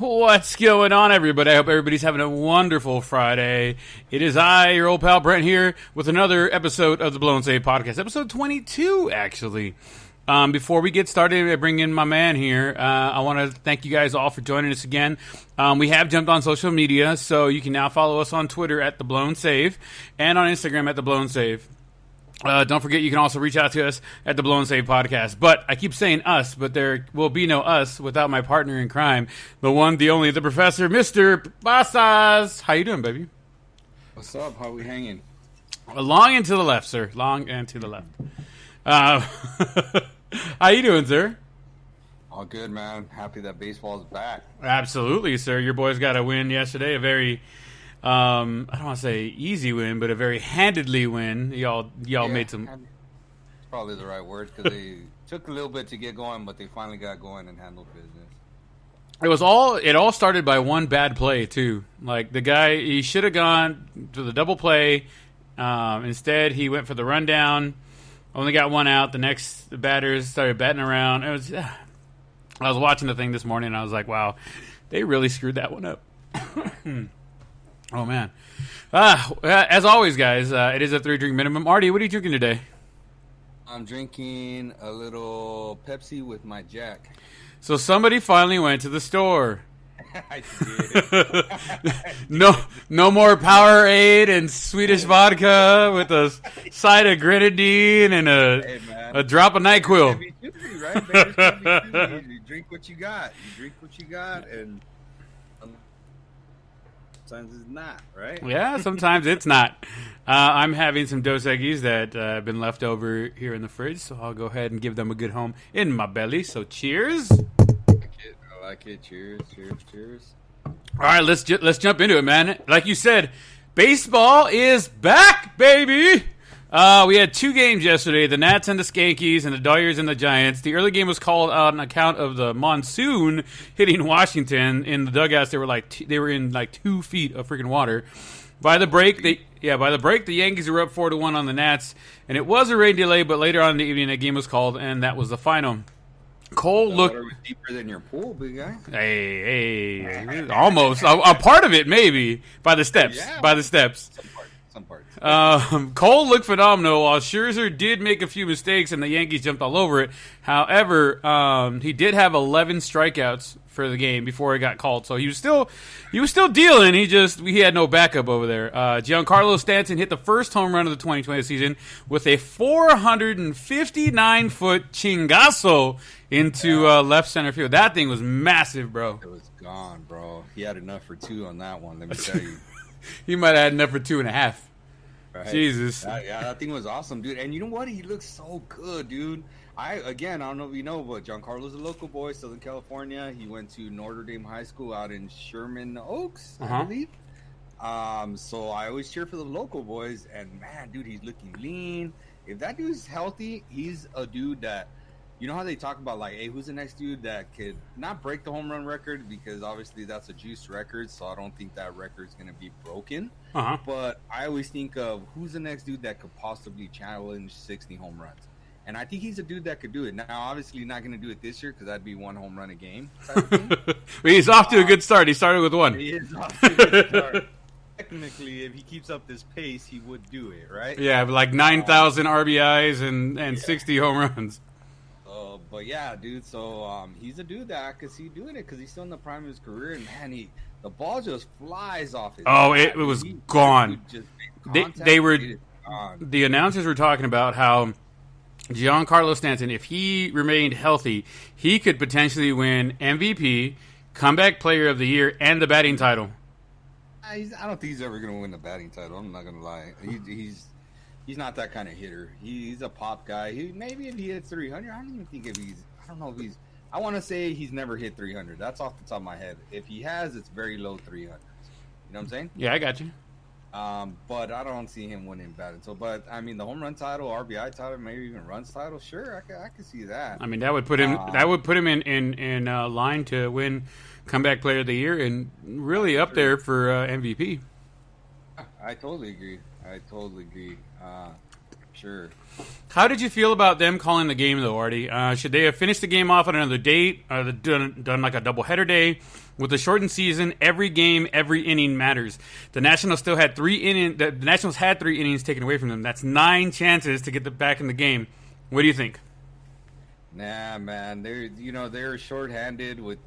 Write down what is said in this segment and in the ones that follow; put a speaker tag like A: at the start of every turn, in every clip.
A: What's going on, everybody? I hope everybody's having a wonderful Friday. It is I, your old pal Brent, here with another episode of the Blown Save Podcast, episode 22, actually. Before we get started, I bring in my man here. I want to thank you guys all for joining us again. We have jumped on social media, so you can now follow us on Twitter at The Blown Save and on Instagram at The Blown Save. Don't forget, you can also reach out to us at the Blown Save Podcast. But I keep saying us, but there will be no us without my partner in crime, the one, the only, the professor, Mr. Basas. How you doing, baby?
B: What's up? How we hanging?
A: Long and to the left, sir. Long and to the left. How you doing, sir?
B: All good, man. Happy that baseball's back.
A: Absolutely, sir. Your boys got a win yesterday. A very, I don't want to say easy win, but a very handedly win. Y'all made some.
B: It's probably the right word because they took a little bit to get going, but they finally got going and handled business.
A: It all started by one bad play too. Like the guy, he should have gone to the double play. Instead, he went for the rundown. Only got one out. The next batters started batting around. I was watching the thing this morning, and I was like, wow, they really screwed that one up. Oh, man. As always, guys, it is a 3-drink minimum. Artie, what are you drinking today?
B: I'm drinking a little Pepsi with my Jack.
A: So somebody finally went to the store.
B: I did.
A: No more Powerade and Swedish vodka with a side of grenadine and a drop of NyQuil.
B: You drink what you got. And sometimes it's not, right?
A: Yeah, sometimes it's not. I'm having some Dos Equis that have been left over here in the fridge, so I'll go ahead and give them a good home in my belly. So cheers.
B: I like it. Cheers.
A: All right, let's jump into it, man. Like you said, baseball is back, baby. We had 2 games yesterday, the Nats and the Skankees and the Doyers and the Giants. The early game was called on account of the monsoon hitting Washington. In the dugouts, they were in 2 feet of freaking water. By the break, the Yankees were up 4-1 on the Nats, and it was a rain delay, but later on in the evening, a game was called, and that was the final. Cole looked
B: deeper than your pool, big guy.
A: Hey, almost a part of it, maybe by the steps.
B: Yeah.
A: By the steps.
B: Some parts.
A: Cole looked phenomenal, while Schezer did make a few mistakes, and the Yankees jumped all over it. However, he did have 11 strikeouts for the game before he got called, so he was still dealing. He had no backup over there. Gioncarlo Stanton hit the first home run of the 2020 season with a 459-foot chingazo into left center field. That thing was massive, bro.
B: It was gone, bro. He had enough for 2 on that one. Let me tell you.
A: He might have had enough for 2.5.
B: Right.
A: Jesus.
B: Yeah, that thing was awesome, dude. And you know what? He looks so good, dude. I don't know if you know, but Giancarlo's a local boy, Southern California. He went to Notre Dame High School out in Sherman Oaks, I believe. So I always cheer for the local boys. And, man, dude, he's looking lean. If that dude's healthy, he's a dude that, you know how they talk about, like, hey, who's the next dude that could not break the home run record? Because, obviously, that's a juice record, so I don't think that record's going to be broken. But I always think of who's the next dude that could possibly challenge 60 home runs. And I think he's a dude that could do it. Now, obviously, not going to do it this year because that'd be 1 home run a game.
A: He's off to a good start. He started with 1.
B: He is off to a good start. Technically, if he keeps up this pace, he would do it, right?
A: Yeah, like 9,000 RBIs and 60 home runs.
B: But yeah, dude. So he's a dude that I could see doing it because he's still in the prime of his career, and man, the ball just flies off his.
A: Oh, it was gone. The announcers were talking about how Gioncarlo Stanton, if he remained healthy, he could potentially win MVP, Comeback Player of the Year, and the batting title.
B: I don't think he's ever going to win the batting title. I'm not going to lie. He's not that kind of hitter. He's a pop guy. Maybe if he hits 300, I don't even think if he's. I don't know if he's. I want to say he's never hit 300. That's off the top of my head. If he has, it's very low 300s. You know what I'm saying?
A: Yeah, I got you.
B: But I don't see him winning batting. So, but I mean, the home run title, RBI title, maybe even runs title. Sure, I can see that.
A: I mean, that would put him. in line to win Comeback Player of the Year and really up there for MVP.
B: I totally agree. sure.
A: How did you feel about them calling the game, though, Artie? Should they have finished the game off on another date? Done like a doubleheader day? With the shortened season, every game, every inning matters. The Nationals still had 3 innings. The Nationals had 3 innings taken away from them. That's 9 chances to get back in the game. What do you think?
B: Nah, man, they're shorthanded with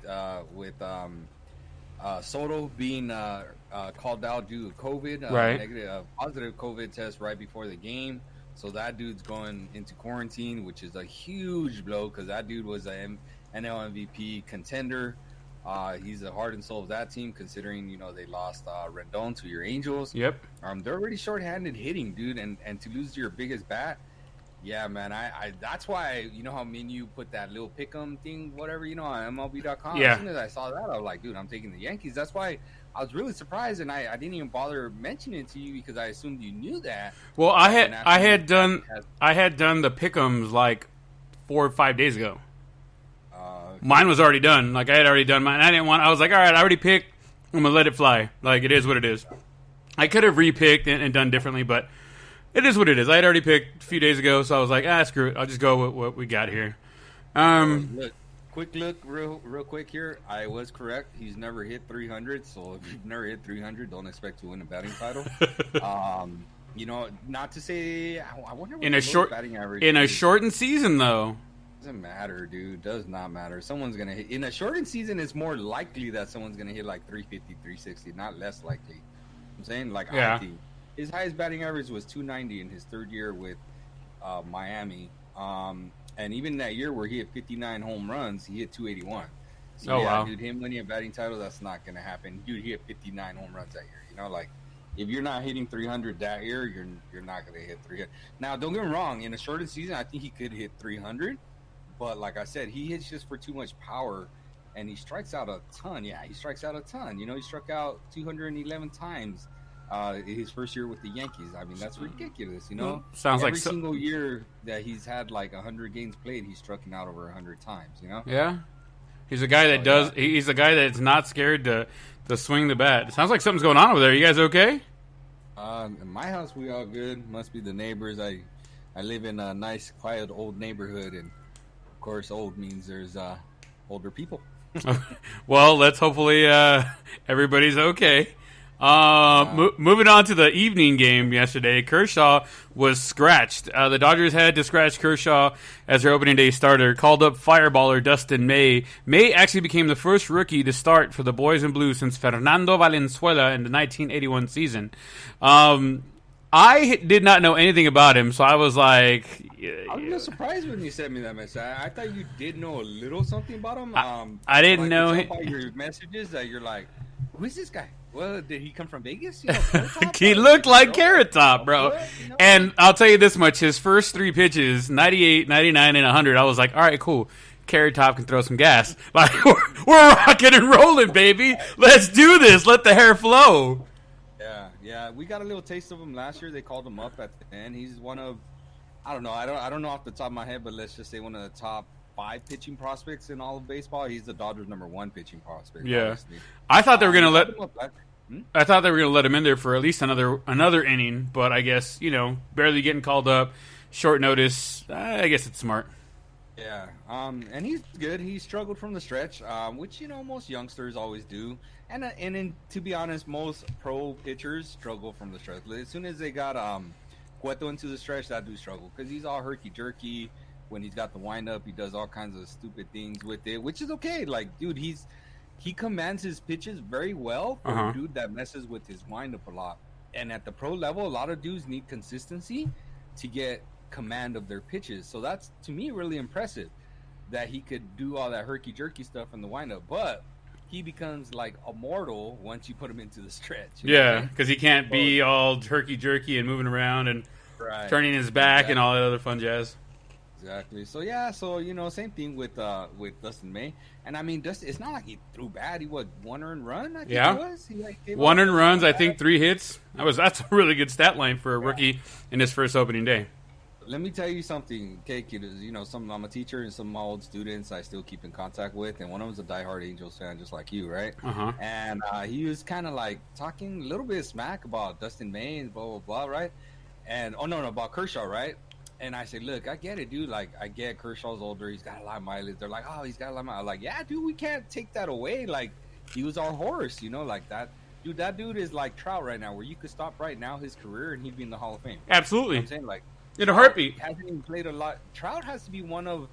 B: Soto being called out due to COVID,
A: right?
B: Positive COVID test right before the game. So that dude's going into quarantine, which is a huge blow because that dude was an NL MVP contender. He's the heart and soul of that team, considering they lost Rendon to your Angels.
A: Yep.
B: They're already shorthanded hitting, dude, and to lose your biggest bat. Yeah, man, I that's why, how you put that little pick'em thing, whatever, on MLB.com.
A: Yeah.
B: As soon as I saw that, I was like, dude, I'm taking the Yankees. That's why I was really surprised, and I didn't even bother mentioning it to you because I assumed you knew that.
A: Well, I had done the pick'ems like 4 or 5 days ago. Mine was already done. Like, I had already done mine. I was like, all right, I already picked. I'm going to let it fly. Like, it is what it is. I could have repicked and done differently, but it is what it is. I had already picked a few days ago, so I was like, screw it. I'll just go with what we got here.
B: Look, real quick here. I was correct. He's never hit 300, so if you've never hit 300, don't expect to win a batting title. Not to say, I wonder what the batting average is.
A: In a shortened season, though.
B: Doesn't matter, dude. Does not matter. Someone's going to hit. In a shortened season, it's more likely that someone's going to hit like 350, 360, not less likely. I'm saying, like,
A: yeah.
B: His highest batting average was 290 in his third year with Miami. And even that year where he hit 59 home runs, he hit 281. So,
A: wow.
B: Dude, him winning a batting title, that's not going to happen. Dude, he hit 59 home runs that year. Like, if you're not hitting 300 that year, you're not going to hit 300. Now, don't get me wrong. In a shortened season, I think he could hit 300. But like I said, he hits just for too much power, and he strikes out a ton. Yeah, he strikes out a ton. He struck out 211 times his first year with the Yankees. I mean, that's ridiculous,
A: Sounds
B: every single year that he's had like 100 games played, he's struck out over 100 times,
A: Yeah. He's a guy that he's a guy that's not scared to swing the bat. It sounds like something's going on over there. You guys okay?
B: In my house, we all good. Must be the neighbors. I live in a nice, quiet, old neighborhood, and of course, old means there's older people.
A: Well, let's hopefully everybody's okay. Moving on to the evening game yesterday, Kershaw was scratched. The Dodgers had to scratch Kershaw as their opening day starter. Called up Fire-Baller Dustin May. May actually became the first rookie to start for the Boys in Blue since Fernando Valenzuela in the 1981 season. I did not know anything about him, so I was like...
B: I was a little surprised when you sent me that message. I thought you did know a little something about him.
A: I didn't know...
B: By your messages that you're like, who is this guy? Well, did he come from Vegas?
A: He looked like Carrot Top, bro. And I'll tell you this much. His first 3 pitches, 98, 99, and 100, I was like, all right, cool. Carrot Top can throw some gas. Like, we're rocking and rolling, baby. Let's do this. Let the hair flow.
B: Yeah, we got a little taste of him last year. They called him up at the end. He's one of, I don't know off the top of my head, but let's just say one of the top 5 pitching prospects in all of baseball. He's the Dodgers' #1 pitching prospect.
A: Yeah,
B: obviously.
A: I thought they were gonna let him in there for at least another inning, but I guess barely getting called up, short notice. I guess it's smart.
B: Yeah, and he's good. He struggled from the stretch, which most youngsters always do. And to be honest, most pro pitchers struggle from the stretch. As soon as they got Cueto into the stretch, that dude struggle because he's all herky-jerky. When he's got the windup, he does all kinds of stupid things with it, which is okay. Like, dude, he commands his pitches very well for a dude that messes with his windup a lot. And at the pro level, a lot of dudes need consistency to get command of their pitches. So that's, to me, really impressive that he could do all that herky-jerky stuff in the windup. But he becomes like immortal once you put him into the stretch.
A: Yeah, because he can't be all herky-jerky and moving around and turning his back and all that other fun jazz.
B: Exactly. So same thing with Dustin May. And I mean, it's not like he threw bad. He was 1 earned run. I think it was. He
A: 1 earned runs. I think 3 hits. That's a really good stat line for a rookie in his first opening day.
B: Let me tell you something, kiddos. I'm a teacher, and some of my old students I still keep in contact with, and one of them's a diehard Angels fan, just like you, right? And he was kind of like talking a little bit of smack about Dustin May and blah blah blah, right? And no, about Kershaw, right? And I said, look, I get it, dude. Like, I get Kershaw's older. He's got a lot of mileage. They're like, oh, he's got a lot of mileage. I'm like, yeah, dude, we can't take that away. Like, he was our horse, like that. Dude, that dude is like Trout right now, where you could stop right now his career and he'd be in the Hall of Fame.
A: Absolutely.
B: You know what I'm saying? Like,
A: in a heartbeat.
B: He hasn't even played a lot. Trout has to be one of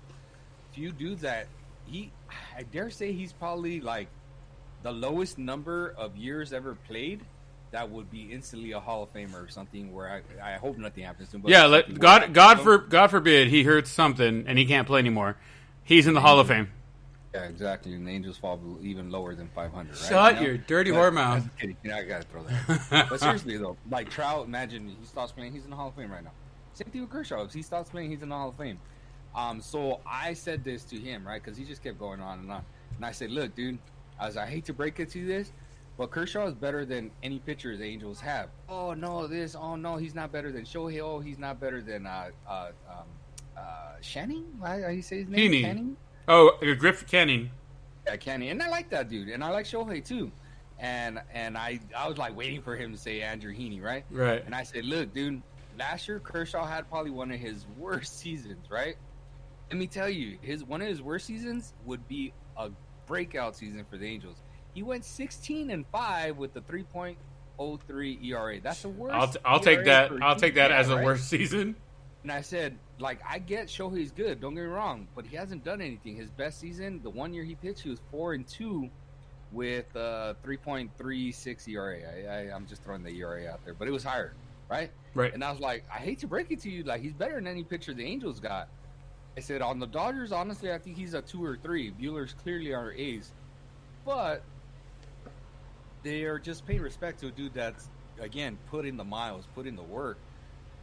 B: few dudes that I dare say he's probably like the lowest number of years ever played that would be instantly a Hall of Famer or something, where I hope nothing happens to him. But
A: yeah, God forbid he hurts something and he can't play anymore. He's in the Hall of Fame.
B: Yeah, exactly. And the Angels fall even lower than 500. Right?
A: Shut your dirty whore mouth.
B: Kidding. I gotta throw that. But seriously though, like Trout, imagine he stops playing, he's in the Hall of Fame right now. Same thing with Kershaw. If he stops playing, he's in the Hall of Fame. So I said this to him, right? Because he just kept going on. And I said, look, dude, I hate to break it to you this, but Kershaw is better than any pitcher the Angels have. Oh, no, this. Oh, no, he's not better than Shohei. Oh, he's not better than Channing? How do you say his name? Canning?
A: Oh, Griff Canning.
B: Yeah, Canning. And I like that dude. And I like Shohei, too. And I was, like, waiting for him to say Andrew Heaney, right?
A: Right.
B: And I said, look, dude, last year Kershaw had probably one of his worst seasons, right? Let me tell you, one of his worst seasons would be a breakout season for the Angels. He went 16-5 with a 3.03 ERA. That's the worst.
A: I'll take that. I'll take that as a worst season.
B: And I said, like, I get Shohei's good. Don't get me wrong, but he hasn't done anything. His best season, the 1 year he pitched, he was 4-2 with 3.36 ERA. I'm just throwing the ERA out there, but it was higher, right?
A: Right.
B: And I was like, I hate to break it to you, like, he's better than any pitcher the Angels got. I said, on the Dodgers, honestly, I think he's a 2 or 3. Buehler's clearly our ace. But they are just paying respect to a dude that's, again, put in the miles, put in the work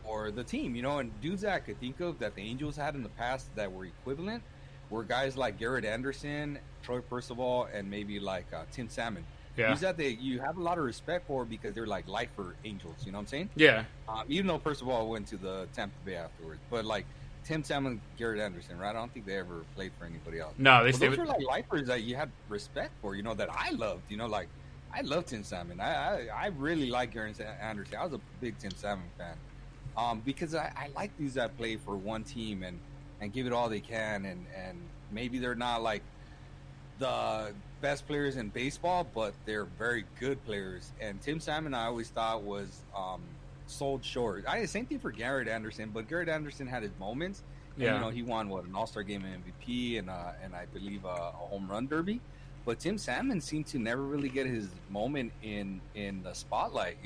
B: for the team, And dudes that I could think of that the Angels had in the past that were equivalent were guys like Garrett Anderson, Troy Percival, and maybe like Tim Salmon.
A: Yeah.
B: Dudes that you have a lot of respect for because they're like lifer Angels, you know what I'm saying?
A: Yeah.
B: Even though Percival went to the Tampa Bay afterwards. But like, Tim Salmon, Garrett Anderson, right? I don't think they ever played for anybody else.
A: No, they
B: those were like lifers that you had respect for, that I loved. Like I love Tim Salmon. I really like Garrett Anderson. I was a big Tim Salmon fan, because I like these that play for one team and give it all they can, and maybe they're not like the best players in baseball, but they're very good players. And Tim Salmon, I always thought was sold short. Same thing for Garrett Anderson, but Garrett Anderson had his moments. And,
A: yeah.
B: He won an All-Star Game MVP and I believe a home run derby. But Tim Salmon seemed to never really get his moment in the spotlight.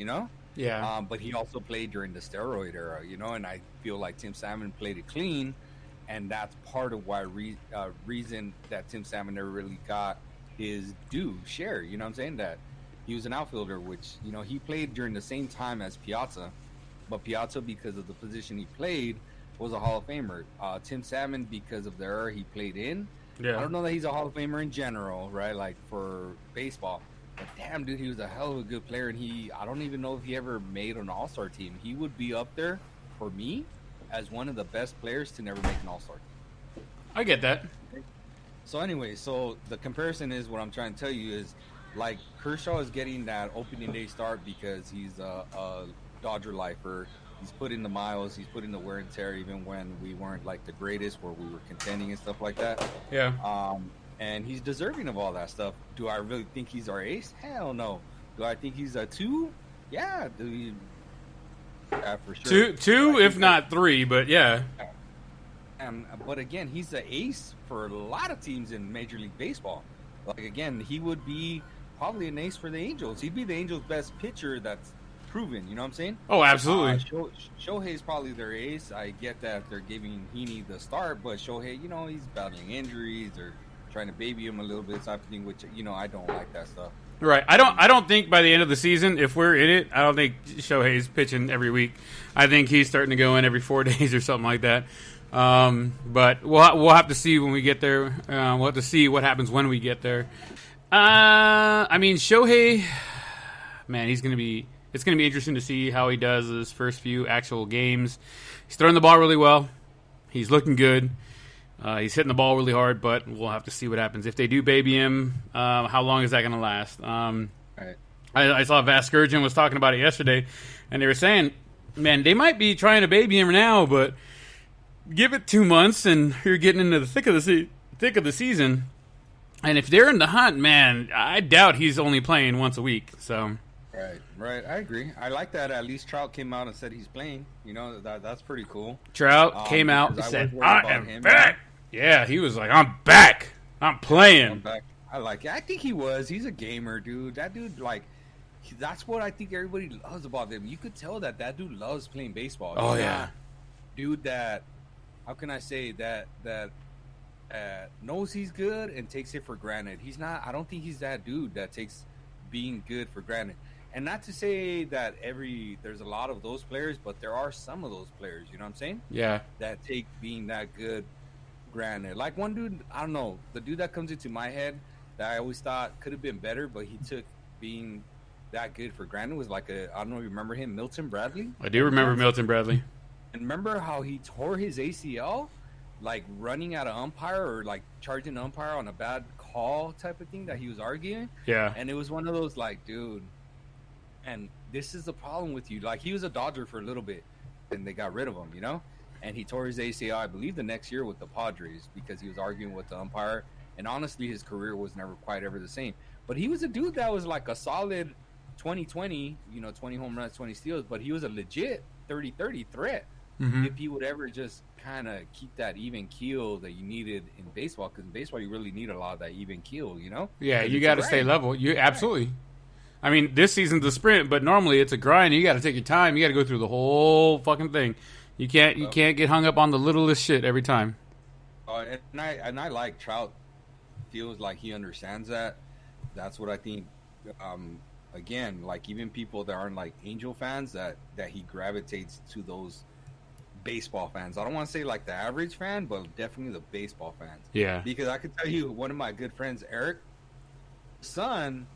A: Yeah.
B: But he also played during the steroid era. And I feel like Tim Salmon played it clean, and that's part of why reason that Tim Salmon never really got his due share. You know what I'm saying? That he was an outfielder, which, he played during the same time as Piazza. But Piazza, because of the position he played, was a Hall of Famer. Tim Salmon, because of the era he played in.
A: Yeah.
B: I don't know that he's a Hall of Famer in general, right? Like for baseball. But damn, dude, he was a hell of a good player. And I don't even know if he ever made an All-Star team. He would be up there, for me, as one of the best players to never make an All-Star team.
A: I get that.
B: So anyway, the comparison is what I'm trying to tell you is, like, Kershaw is getting that opening day start because he's a Dodger lifer. He's put in the miles. He's put in the wear and tear, even when we weren't like the greatest, where we were contending and stuff like that.
A: Yeah.
B: And he's deserving of all that stuff. Do I really think he's our ace? Hell no. Do I think he's a 2? Yeah. Yeah, for sure.
A: Two, if not 3, but yeah.
B: But again, he's the ace for a lot of teams in Major League Baseball. Like, again, he would be probably an ace for the Angels. He'd be the Angels' best pitcher that's proven, you know what I'm saying?
A: Oh, absolutely.
B: Shohei's probably their ace. I get that they're giving Heaney the start, but Shohei, he's battling injuries or trying to baby him a little bit, type of thing, which, I don't like that stuff.
A: Right. I don't think by the end of the season, if we're in it, I don't think Shohei's pitching every week. I think he's starting to go in every 4 days or something like that. But we'll have to see when we get there. We'll have to see what happens when we get there. Shohei, man, it's going to be interesting to see how he does his first few actual games. He's throwing the ball really well. He's looking good. He's hitting the ball really hard, but we'll have to see what happens. If they do baby him, how long is that going to last?
B: Right.
A: I saw Vasgersian was talking about it yesterday, and they were saying Man, they might be trying to baby him now, but give it 2 months and you're getting into the thick of the season. And if they're in the hunt, man, I doubt he's only playing once a week. So
B: Right. I agree. I like that. At least Trout came out and said he's playing. That's pretty cool.
A: Trout came out and said, "I am back." Yeah, he was like, "I'm back. I'm playing."
B: I'm back. I like it. I think he was. He's a gamer, dude. That dude, that's what I think everybody loves about him. You could tell that dude loves playing baseball.
A: Oh, yeah.
B: Dude how can I say that knows he's good and takes it for granted. He's not, I don't think he's that dude that takes being good for granted. And not to say that there's a lot of those players, but there are some of those players, you know what I'm saying?
A: Yeah.
B: That take being that good granted. Like one dude, I don't know, the dude that comes into my head that I always thought could have been better, but he took being that good for granted was I don't know if you remember him, Milton Bradley.
A: I do remember Milton Bradley.
B: And remember how he tore his ACL, running at an umpire or charging an umpire on a bad call type of thing that he was arguing?
A: Yeah.
B: And it was one of those dude, and this is the problem with you. He was a Dodger for a little bit, and they got rid of him, And he tore his ACL, I believe, the next year with the Padres because he was arguing with the umpire. And honestly, his career was never quite ever the same. But he was a dude that was a solid 20-20, 20 home runs, 20 steals. But he was a legit 30-30 threat if he would ever just kind of keep that even keel that you needed in baseball. Because in baseball, you really need a lot of that even keel,
A: Yeah, you got to stay level. You absolutely. I mean, this season's a sprint, but normally it's a grind. You got to take your time. You got to go through the whole fucking thing. You can't get hung up on the littlest shit every time.
B: And I like Trout. Feels like he understands that. That's what I think. Again, even people that aren't Angel fans, that he gravitates to those baseball fans. I don't want to say the average fan, but definitely the baseball fans.
A: Yeah.
B: Because I could tell you, one of my good friends, Eric, son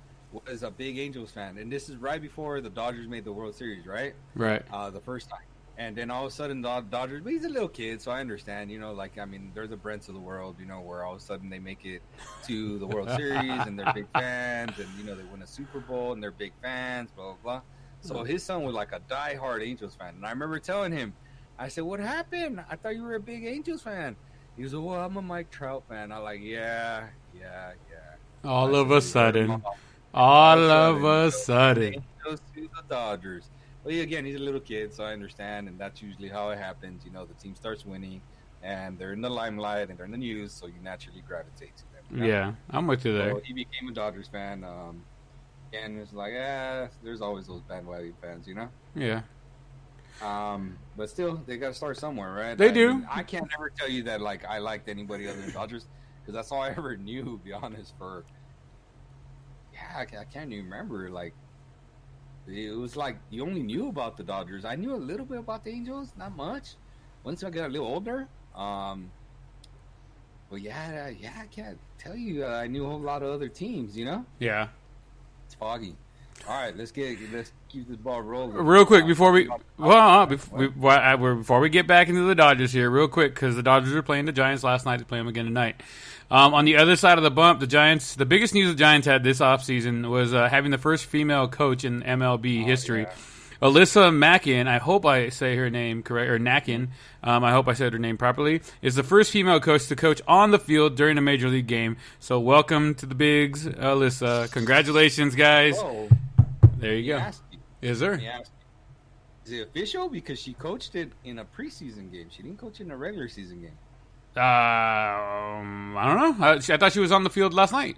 B: was a big Angels fan, and this is right before the Dodgers made the World Series, right?
A: Right.
B: The first time. And then all of a sudden, the Dodgers, but he's a little kid, so I understand, they're the Brents of the world, where all of a sudden they make it to the World Series, and they're big fans, and, they win a Super Bowl, and they're big fans, blah, blah, blah. So his son was a diehard Angels fan. And I remember telling him, I said, "What happened? I thought you were a big Angels fan." He was like, "Well, I'm a Mike Trout fan." I'm like, yeah.
A: All of a sudden.
B: Angels to the Dodgers. But again, he's a little kid, so I understand, and that's usually how it happens. The team starts winning, and they're in the limelight, and they're in the news, so you naturally gravitate to them.
A: Yeah, I'm with you there.
B: So he became a Dodgers fan, and it's there's always those bandwagon fans,
A: Yeah.
B: But still, they got to start somewhere, right?
A: They do.
B: I can't ever tell you that I liked anybody other than Dodgers because that's all I ever knew. To be honest, I can't even remember. It was you only knew about the Dodgers. I knew a little bit about the Angels, not much. Once I got a little older, but I can't tell you. I knew a whole lot of other teams.
A: Yeah.
B: It's foggy. All right, let's keep this ball rolling.
A: Real quick before we get back into the Dodgers here, real quick, because the Dodgers are playing the Giants last night. They play them again tonight. On the other side of the bump, the Giants. The biggest news the Giants had this offseason was having the first female coach in MLB history.
B: Yeah.
A: Alyssa Nakken, I hope I say her name correct, or Nakken, I hope I said her name properly, is the first female coach to coach on the field during a major league game. So welcome to the bigs, Alyssa. Congratulations, guys.
B: Whoa.
A: There you go. Is there?
B: Is it official? Because she coached it in a preseason game. She didn't coach it in a regular season game.
A: I don't know. I thought she was on the field last night.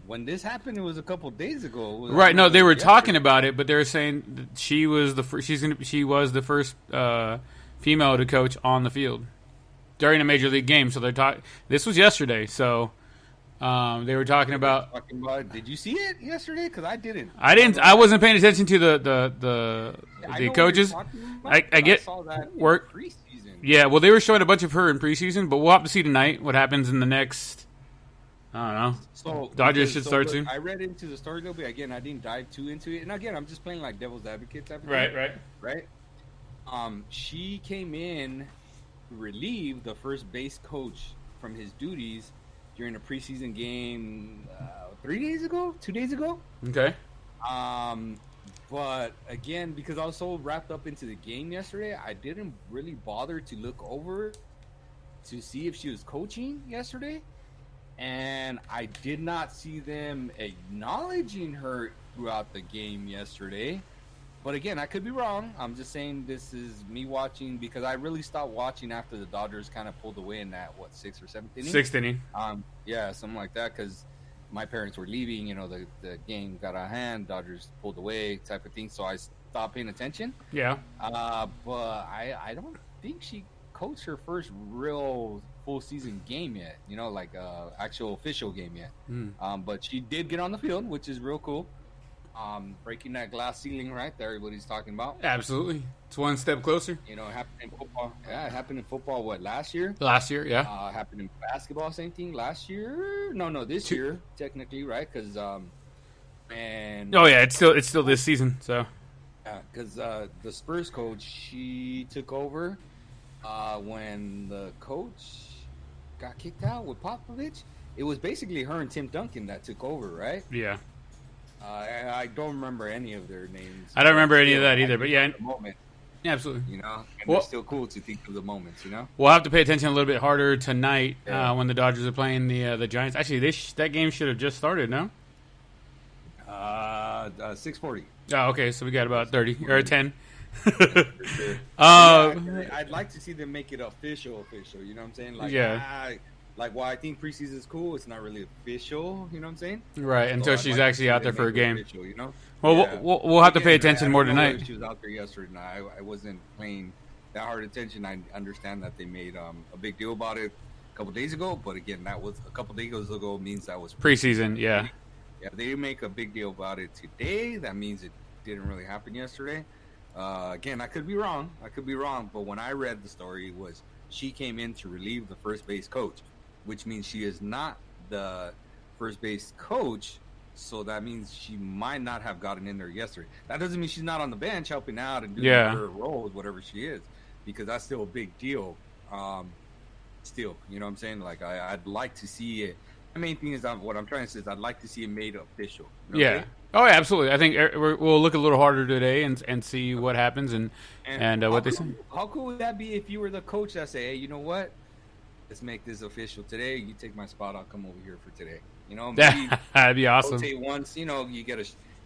B: When this happened, it was a couple days ago.
A: Right? No, they were talking about it, but they were saying that she was the first. She was the first female to coach on the field during a major league game. So they're talking. This was yesterday, so they were talking about.
B: Did you see it yesterday? Because I didn't.
A: I wasn't paying attention to the coaches. I get
B: saw that
A: work.
B: Preseason.
A: Yeah, well, they were showing a bunch of her in preseason, but we'll have to see tonight what happens in the next. I don't know.
B: So
A: Dodgers should start soon.
B: I read into the story a little bit. Again, I didn't dive too into it. And again, I'm just playing devil's advocate type of thing. Right. She came in to relieve the first base coach from his duties during a preseason game 2 days ago.
A: Okay.
B: But again, because I was so wrapped up into the game yesterday, I didn't really bother to look over to see if she was coaching yesterday. And I did not see them acknowledging her throughout the game yesterday. But again, I could be wrong. I'm just saying this is me watching because I really stopped watching after the Dodgers kind of pulled away in that, 6th or 7th inning?
A: 6th inning.
B: Yeah, something like that, because my parents were leaving. The game got out of hand. Dodgers pulled away type of thing. So I stopped paying attention.
A: Yeah.
B: But I don't think she coached her first real full season game yet, actual official game yet. But she did get on the field, which is real cool. Breaking that glass ceiling right that everybody's talking about.
A: Absolutely. It's one step closer.
B: It happened in football. Yeah, it happened in football, last year?
A: Last year, yeah.
B: Happened in basketball, same thing. Last year? No, this year, technically, right? Because, and...
A: Oh, yeah, it's still this season, so...
B: Yeah, because the Spurs coach, she took over when the coach got kicked out with Popovich. It was basically her and Tim Duncan that took over, right?
A: Yeah.
B: I don't remember any of their names.
A: I don't remember any of that either, but yeah.
B: Moment,
A: yeah, absolutely.
B: And they're still cool to think of the moments,
A: We'll have to pay attention a little bit harder tonight when the Dodgers are playing the Giants. Actually, that game should have just started, no?
B: 6:40.
A: Oh, okay, so we got about 30 or 10.
B: Sure. I'd like to see them make it official. You know what I'm saying? While I think preseason is cool, it's not really official. You know what I'm saying?
A: Right, until she's actually out there for a game.
B: Official,
A: Well, we'll have to pay attention more tonight.
B: She was out there yesterday, and I wasn't paying that hard attention. I understand that they made a big deal about it a couple days ago, but again, that was a couple days ago means that was
A: preseason. Yeah.
B: Yeah, they didn't make a big deal about it today. That means it didn't really happen yesterday. Again, I could be wrong. But when I read the story, it was she came in to relieve the first base coach, which means she is not the first base coach. So that means she might not have gotten in there yesterday. That doesn't mean she's not on the bench helping out and doing her roles, whatever she is, because that's still a big deal. Still, you know what I'm saying? I'd like to see it. The main thing is what I'm trying to say is I'd like to see it made official.
A: Yeah. Oh, yeah, absolutely. I think we'll look a little harder today and see what happens and what they say.
B: How cool would that be if you were the coach that say, hey, you know what? Let's make this official today. You take my spot. I'll come over here for today. Maybe
A: that'd be awesome.
B: Rotate once, you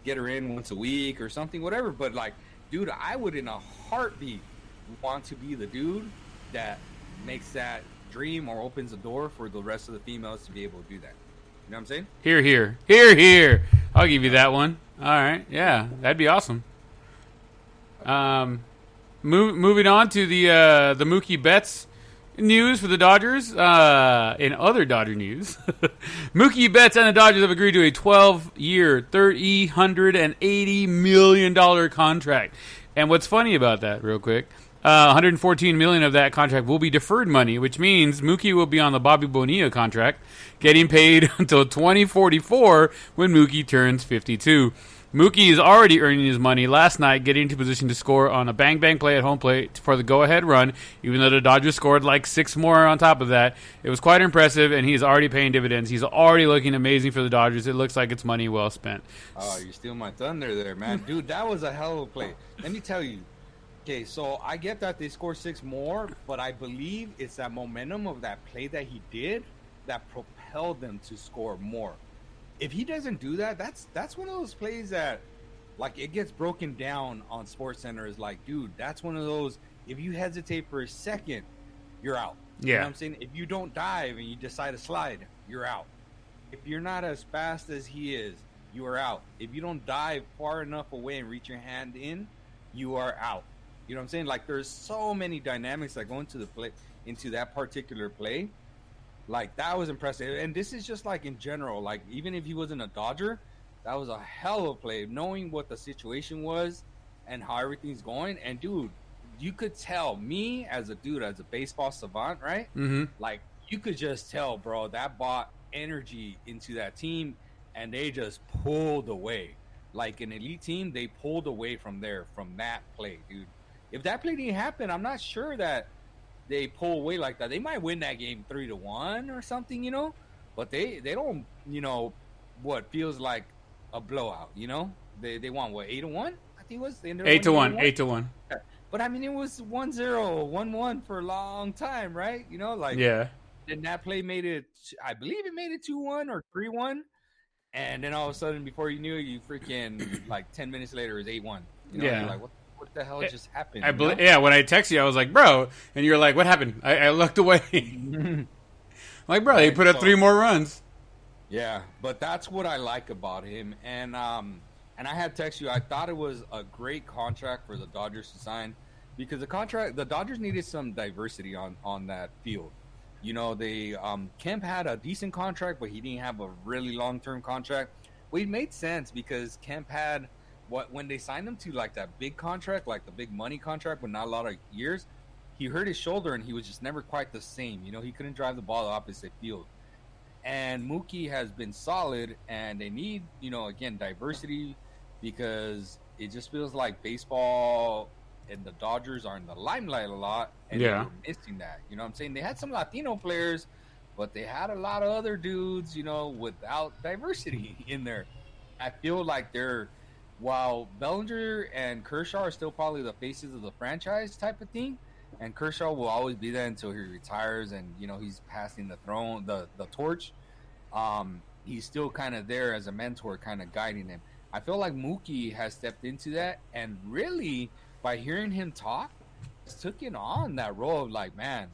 B: get her in once a week or something, whatever. But dude, I would in a heartbeat want to be the dude that makes that dream or opens the door for the rest of the females to be able to do that. You know what I'm saying?
A: Here, here. Here, here. I'll give you that one. All right. Yeah, that'd be awesome. Moving on to the Mookie Betts news for the Dodgers. In other Dodger news, Mookie Betts and the Dodgers have agreed to a 12-year, $380 million contract. And what's funny about that, real quick, $114 million of that contract will be deferred money, which means Mookie will be on the Bobby Bonilla contract, getting paid until 2044 when Mookie turns 52. Mookie is already earning his money last night, getting into position to score on a bang-bang play at home plate for the go-ahead run, even though the Dodgers scored 6 more on top of that. It was quite impressive, and he's already paying dividends. He's already looking amazing for the Dodgers. It looks like it's money well spent.
B: Oh, you're stealing my thunder there, man. Dude, that was a hell of a play. Let me tell you. Okay, so I get that they scored 6 more, but I believe it's that momentum of that play that he did that propelled them to score more. If he doesn't do that, that's one of those plays that, it gets broken down on SportsCenter. Is dude, that's one of those, if you hesitate for a second, you're out.
A: Yeah.
B: You know what I'm saying? If you don't dive and you decide to slide, you're out. If you're not as fast as he is, you are out. If you don't dive far enough away and reach your hand in, you are out. You know what I'm saying? There's so many dynamics that go into the play, into that particular play. That was impressive. And this is just in general, even if he wasn't a Dodger, that was a hell of a play. Knowing what the situation was and how everything's going. And dude, you could tell me as a dude, as a baseball savant, right?
A: Mm-hmm.
B: You could just tell, bro, that brought energy into that team and they just pulled away. An elite team, they pulled away from that play, dude. If that play didn't happen, I'm not sure that they pull away like that. They might win that game 3-1 or something, but they don't, what feels like a blowout, They won what, 8-1? I think it was. They ended up
A: 8-1.
B: winning
A: 8-1.
B: But I mean, it was 1-0, 1-1 for a long time, right? You know, like Then that play made it. I believe it made it 2-1 or 3-1, and then all of a sudden, before you knew it, you freaking like 10 minutes later, it was 8-1. You know, you're like, what the hell just happened?
A: When I texted you, I was like, bro, and you're like, what happened? I looked away. Like, bro, he put up 3 more runs.
B: Yeah, but that's what I like about him, and I had text you. I thought it was a great contract for the Dodgers to sign because the Dodgers needed some diversity on that field. You know, Kemp had a decent contract, but he didn't have a really long-term contract. Well, it made sense because Kemp had when they signed him to like that big contract, like the big money contract, but not a lot of years. He hurt his shoulder and he was just never quite the same. You know, he couldn't drive the ball the opposite field. And Mookie has been solid, and they need, you know, again, diversity because it just feels like baseball and the Dodgers are in the limelight a lot, and they're missing that. You know what I'm saying? They had some Latino players, but they had a lot of other dudes, you know, without diversity in there. I feel like while Bellinger and Kershaw are still probably the faces of the franchise type of thing, and Kershaw will always be there until he retires and, you know, he's passing the torch. He's still kind of there as a mentor, kind of guiding him. I feel like Mookie has stepped into that, and really, by hearing him talk, he's taken on that role of like, man,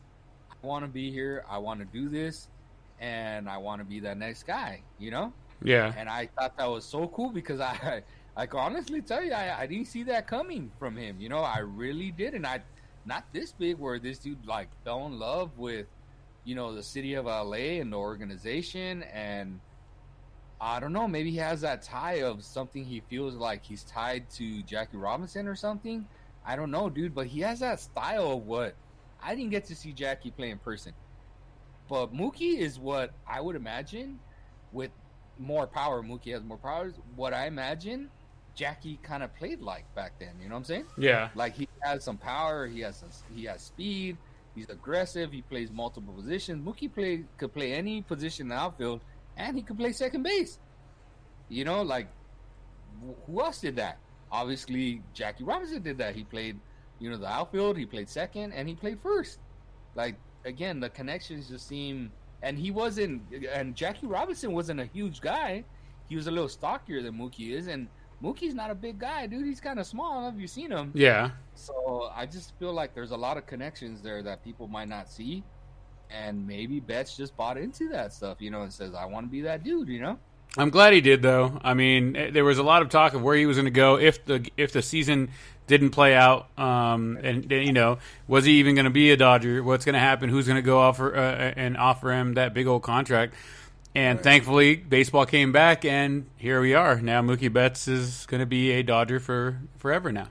B: I want to be here, I want to do this, and I want to be that next guy, you know?
A: Yeah.
B: And I thought that was so cool because I can honestly tell you, I didn't see that coming from him. You know, I really didn't. Not this big where this dude like fell in love with, you know, the city of LA and the organization, and I don't know, maybe he has that tie of something he feels like he's tied to Jackie Robinson or something. I don't know, dude, but he has that style of what I didn't get to see Jackie play in person. But Mookie is what I would imagine with more power. Mookie has more powers. What I imagine Jackie kind of played like back then. You know what I'm saying?
A: Yeah.
B: Like he has some power. He has speed. He's aggressive. He plays multiple positions. Mookie could play any position in the outfield, and he could play second base. You know, like who else did that? Obviously, Jackie Robinson did that. He played, you know, the outfield. He played second, and he played first. Like again, the connections just seem. And Jackie Robinson wasn't a huge guy. He was a little stockier than Mookie is, and Mookie's not a big guy, dude. He's kind of small. Have you seen him?
A: Yeah.
B: So I just feel like there's a lot of connections there that people might not see, and maybe Betts just bought into that stuff, you know, and says, I want to be that dude, you know?
A: I'm glad he did, though. I mean, there was a lot of talk of where he was going to go if the season didn't play out, and you know, was he even going to be a Dodger? What's going to happen? Who's going to go offer him that big old contract? And thankfully, baseball came back, and here we are. Now Mookie Betts is going to be a Dodger for forever now.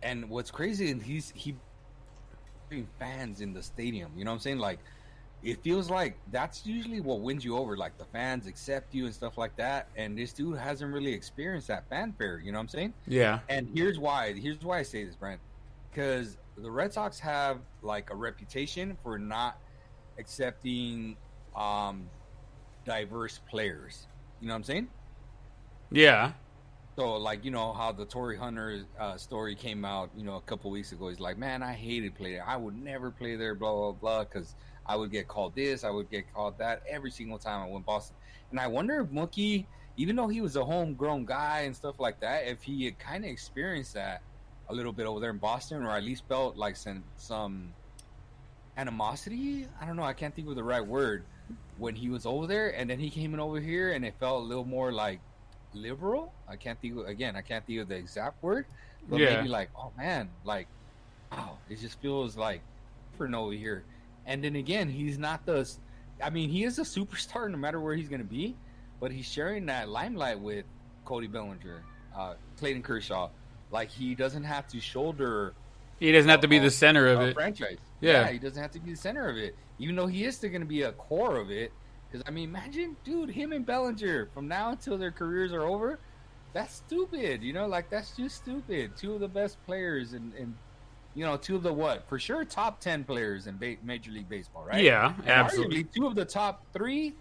A: And
B: what's crazy is he brings fans in the stadium. You know what I'm saying? Like, it feels like that's usually what wins you over. Like, the fans accept you and stuff like that. And this dude hasn't really experienced that fanfare. You know what I'm saying?
A: Yeah.
B: And here's why. Here's why I say this, Brent. Because the Red Sox have, like, a reputation for not accepting diverse players. You know what I'm saying? Yeah. So, like, you know how the Torrey Hunter story came out, you know, a couple weeks ago. He's like, man, I hated playing there. I would never play there, blah, blah, blah, because I would get called this, I would get called that every single time I went Boston. And I wonder if Mookie, even though he was a homegrown guy and stuff like that, if he had kind of experienced that a little bit over there in Boston, or at least felt like some animosity. I don't know. I can't think of the right word when he was over there, and then he came in over here, and it felt a little more like liberal. I can't think of the exact word, but maybe like, oh man, like, wow, it just feels like different over here. And then again, he's not he is a superstar no matter where he's going to be, but he's sharing that limelight with Cody Bellinger, Clayton Kershaw. Like, he doesn't have to shoulder.
A: He doesn't have to be the center of it.
B: Franchise.
A: Yeah,
B: he doesn't have to be the center of it, even though he is still going to be a core of it. Because, I mean, imagine, dude, him and Bellinger from now until their careers are over. That's stupid, you know? Like, that's just stupid. Two of the best players and you know, two of the for sure top 10 players in Major League Baseball, right?
A: Yeah,
B: and
A: absolutely.
B: Arguably, two of the top 3,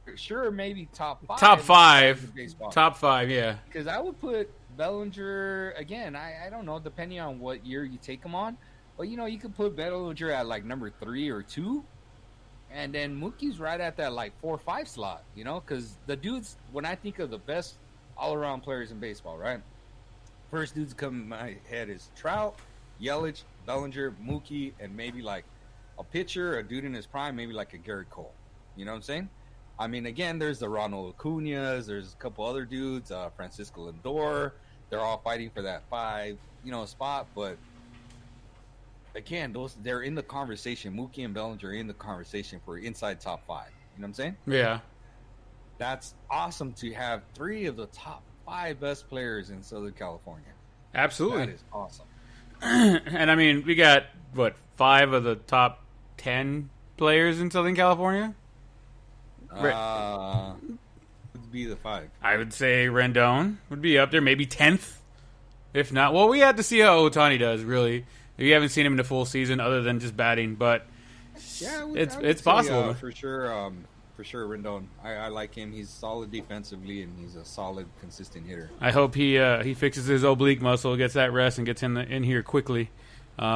B: for sure, maybe top 5.
A: Top 5. Top 5, yeah.
B: Because I would put Bellinger, again, I don't know, depending on what year you take him on. But, you could put Bellinger at, like, number 3 or 2. And then Mookie's right at that, like, 4 or 5 slot, because the dudes, when I think of the best all-around players in baseball, right? First dudes come in my head is Trout, Yelich, Bellinger, Mookie, and maybe, like, a pitcher, a dude in his prime, maybe like a Garrett Cole. You know what I'm saying? I mean, again, there's the Ronald Acuñas, there's a couple other dudes, Francisco Lindor. They're all fighting for that 5, spot. But again, they're in the conversation. Mookie and Bellinger are in the conversation for inside top 5. You know what I'm saying?
A: Yeah.
B: That's awesome to have 3 of the top 5 best players in Southern California.
A: Absolutely.
B: That is awesome.
A: And I mean, we got 5 of the top 10 players in Southern California?
B: Would be the 5.
A: I would say Rendon would be up there, maybe 10th, if not. Well, we have to see how Ohtani does, really. We haven't seen him in a full season other than just batting, but
B: yeah,
A: it's possible.
B: For sure, Rendon. I like him. He's solid defensively, and he's a solid, consistent hitter.
A: I hope he fixes his oblique muscle, gets that rest, and gets in here quickly.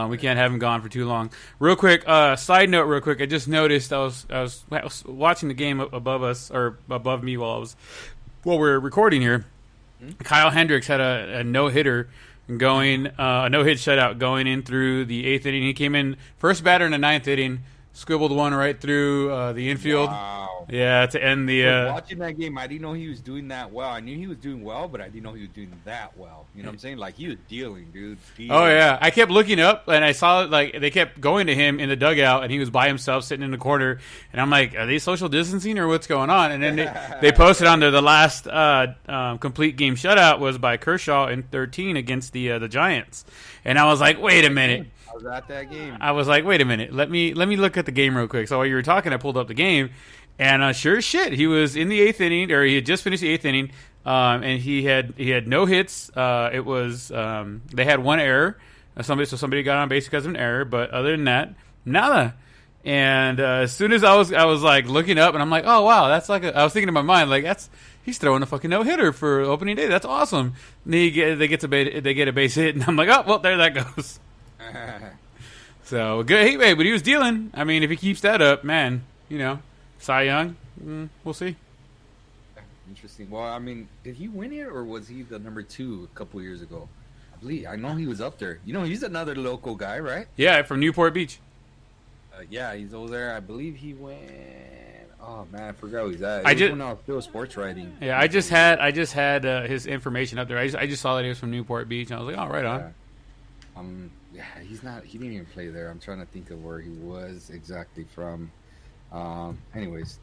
A: We can't have him gone for too long. Real quick, side note, real quick. I just noticed I was watching the game above us or above me while we're recording here. Mm-hmm. Kyle Hendricks had a no hitter going, a no hit shutout going in through the 8th inning. He came in first batter in the 9th inning, scribbled one right through the infield.
B: Wow.
A: Yeah, to end the.
B: Watching that game, I didn't know he was doing that well. I knew he was doing well, but I didn't know he was doing that well. You know what I'm saying? Like, he was dealing, dude.
A: Oh yeah, I kept looking up and I saw like they kept going to him in the dugout, and he was by himself sitting in the corner. And I'm like, are they social distancing or what's going on? And then they posted on there the last complete game shutout was by Kershaw in 13 against the Giants. And I was like, wait a minute.
B: I was at that game.
A: I was like, wait a minute. Let me look at the game real quick. So while you were talking, I pulled up the game. And sure as shit, he was in the 8th inning, or he had just finished the 8th inning, and he had no hits. It was they had one error, somebody got on base because of an error, but other than that, nada. And as soon as I was like looking up, and I'm like, oh wow, that's like I was thinking in my mind like he's throwing a fucking no hitter for opening day. That's awesome. And they get a base hit, and I'm like, oh well, there that goes. So good, hey, but he was dealing. I mean, if he keeps that up, man, Cy Young, we'll see.
B: Interesting. Well, I mean, did he win it, or was he the number 2 a couple years ago? I know he was up there. He's another local guy, right?
A: Yeah, from Newport Beach.
B: Yeah, he's over there. I believe he went. Oh man, I forgot who he's at. When I was still sports writing.
A: Yeah, I just had his information up there. I just saw that he was from Newport Beach, and I was like, oh, right on.
B: Yeah, he's not. He didn't even play there. I'm trying to think of where he was exactly from. Anyways.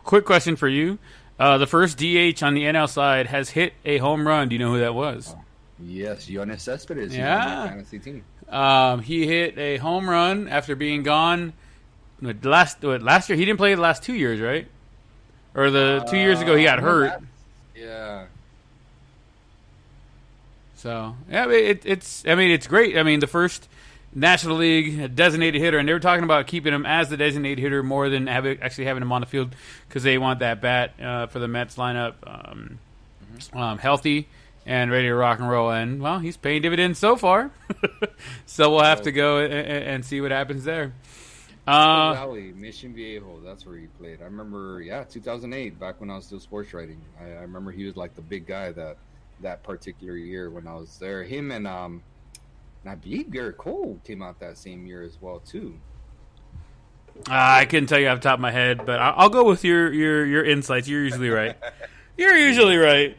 A: Quick question for you. The first DH on the NL side has hit a home run. Do you know who that was?
B: Yes, Yoenis Cespedes.
A: Yeah.
B: He's on the fantasy team.
A: He hit a home run after being gone last year. He didn't play the last 2 years, right? Or the 2 years ago he got hurt.
B: Yeah.
A: So, yeah, it's great. I mean, the first National League designated hitter, and they were talking about keeping him as the designated hitter more than actually having him on the field because they want that bat for the Mets lineup healthy and ready to rock and roll. And, well, he's paying dividends so far. So we'll have to go and see what happens there.
B: Valley, Mission Viejo, that's where he played. I remember, 2008, back when I was still sports writing. I remember he was like the big guy that particular year when I was there. Him and I believe Garrett Cole came out that same year as well too.
A: I couldn't tell you off the top of my head, but I'll go with your insights. You're usually right. You're usually right.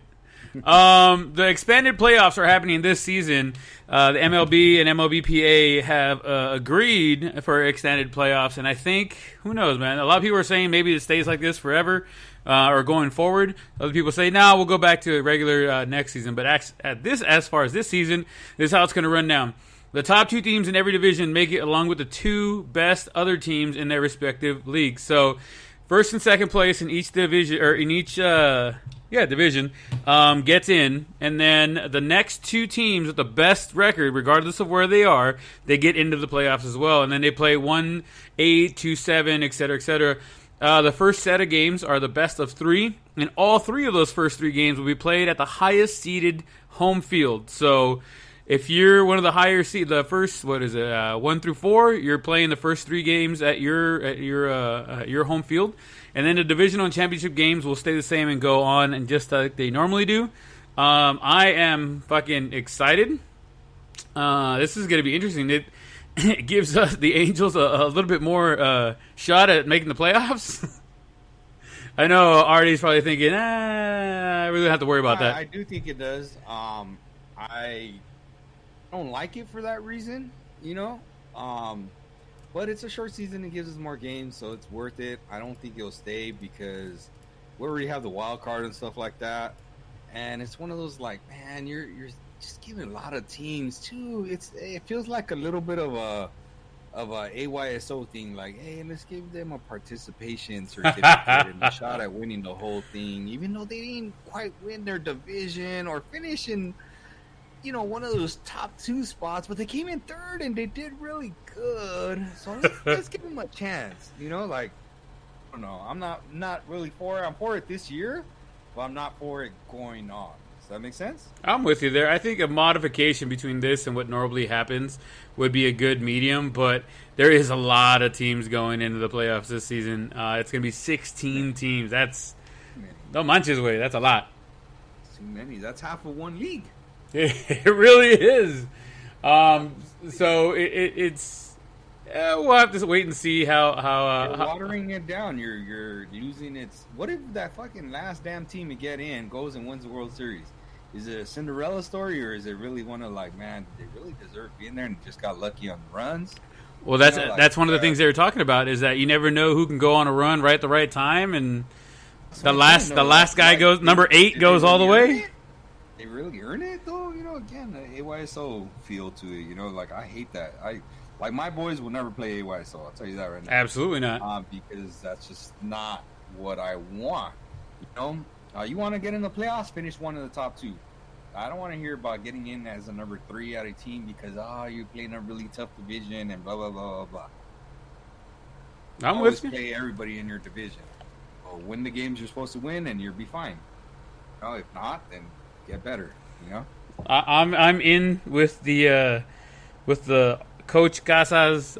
A: The expanded playoffs are happening this season. The MLB and MLBPA have agreed for extended playoffs, and I think, who knows, man? A lot of people are saying maybe it stays like this forever or going forward. Other people say, no, we'll go back to a regular next season. But as far as this season, this is how it's going to run down. The top 2 teams in every division make it along with the 2 best other teams in their respective leagues. So first and second place in each division, or in each division, gets in, and then the next 2 teams with the best record, regardless of where they are, they get into the playoffs as well. And then they play 1-8, 2-7, et cetera, et cetera. The first set of games are the best of 3, and all 3 of those first 3 games will be played at the highest seeded home field. So if you're one of the higher seed, the first 1 through 4, you're playing the first 3 games at your home field, and then the divisional and championship games will stay the same and go on, and just like they normally do. I am fucking excited. This is going to be interesting. It gives us the Angels a little bit more shot at making the playoffs. I know Artie's probably thinking, I really don't have to worry about that.
B: I do think it does. I don't like it for that reason, but it's a short season. It gives us more games, so it's worth it. I don't think it'll stay because we already have the wild card and stuff like that. And it's one of those man, you're just giving a lot of teams too. It feels like a little bit of a AYSO thing. Like, hey, let's give them a participation certificate and a shot at winning the whole thing, even though they didn't quite win their division or finish in, one of those top 2 spots. But they came in 3rd and they did really good. So let's give them a chance. I don't know. I'm not really for it. I'm for it this year, but I'm not for it going on. Does that make sense? I'm
A: with you there. I think a modification between this and what normally happens would be a good medium, but there is a lot of teams going into the playoffs this season. It's going to be 16 teams. That's no manches way. That's a lot.
B: Too many. That's half of one league.
A: It really is. So it's we'll have to wait and see how
B: you're watering it down. You're losing its. What if that fucking last damn team to get in goes and wins the World Series? Is it a Cinderella story, or is it really one of man, they really deserve being there and just got lucky on the runs?
A: Well, that's one of the things they were talking about, is that you never know who can go on a run right at the right time, and the last guy goes, number 8 goes all the way.
B: They really earn it though, again, the AYSO feel to it, I hate that. My boys will never play AYSO. I'll tell you that right now.
A: Absolutely not.
B: Because that's just not what I want. You want to get in the playoffs, finish one of the top 2. I don't want to hear about getting in as a number 3 out of team because you're playing a really tough division and blah blah blah blah blah.
A: I'm with you.
B: Play everybody in your division. Or win the games you're supposed to win, and you'll be fine. If not, then get better.
A: I'm in with the Coach Casa's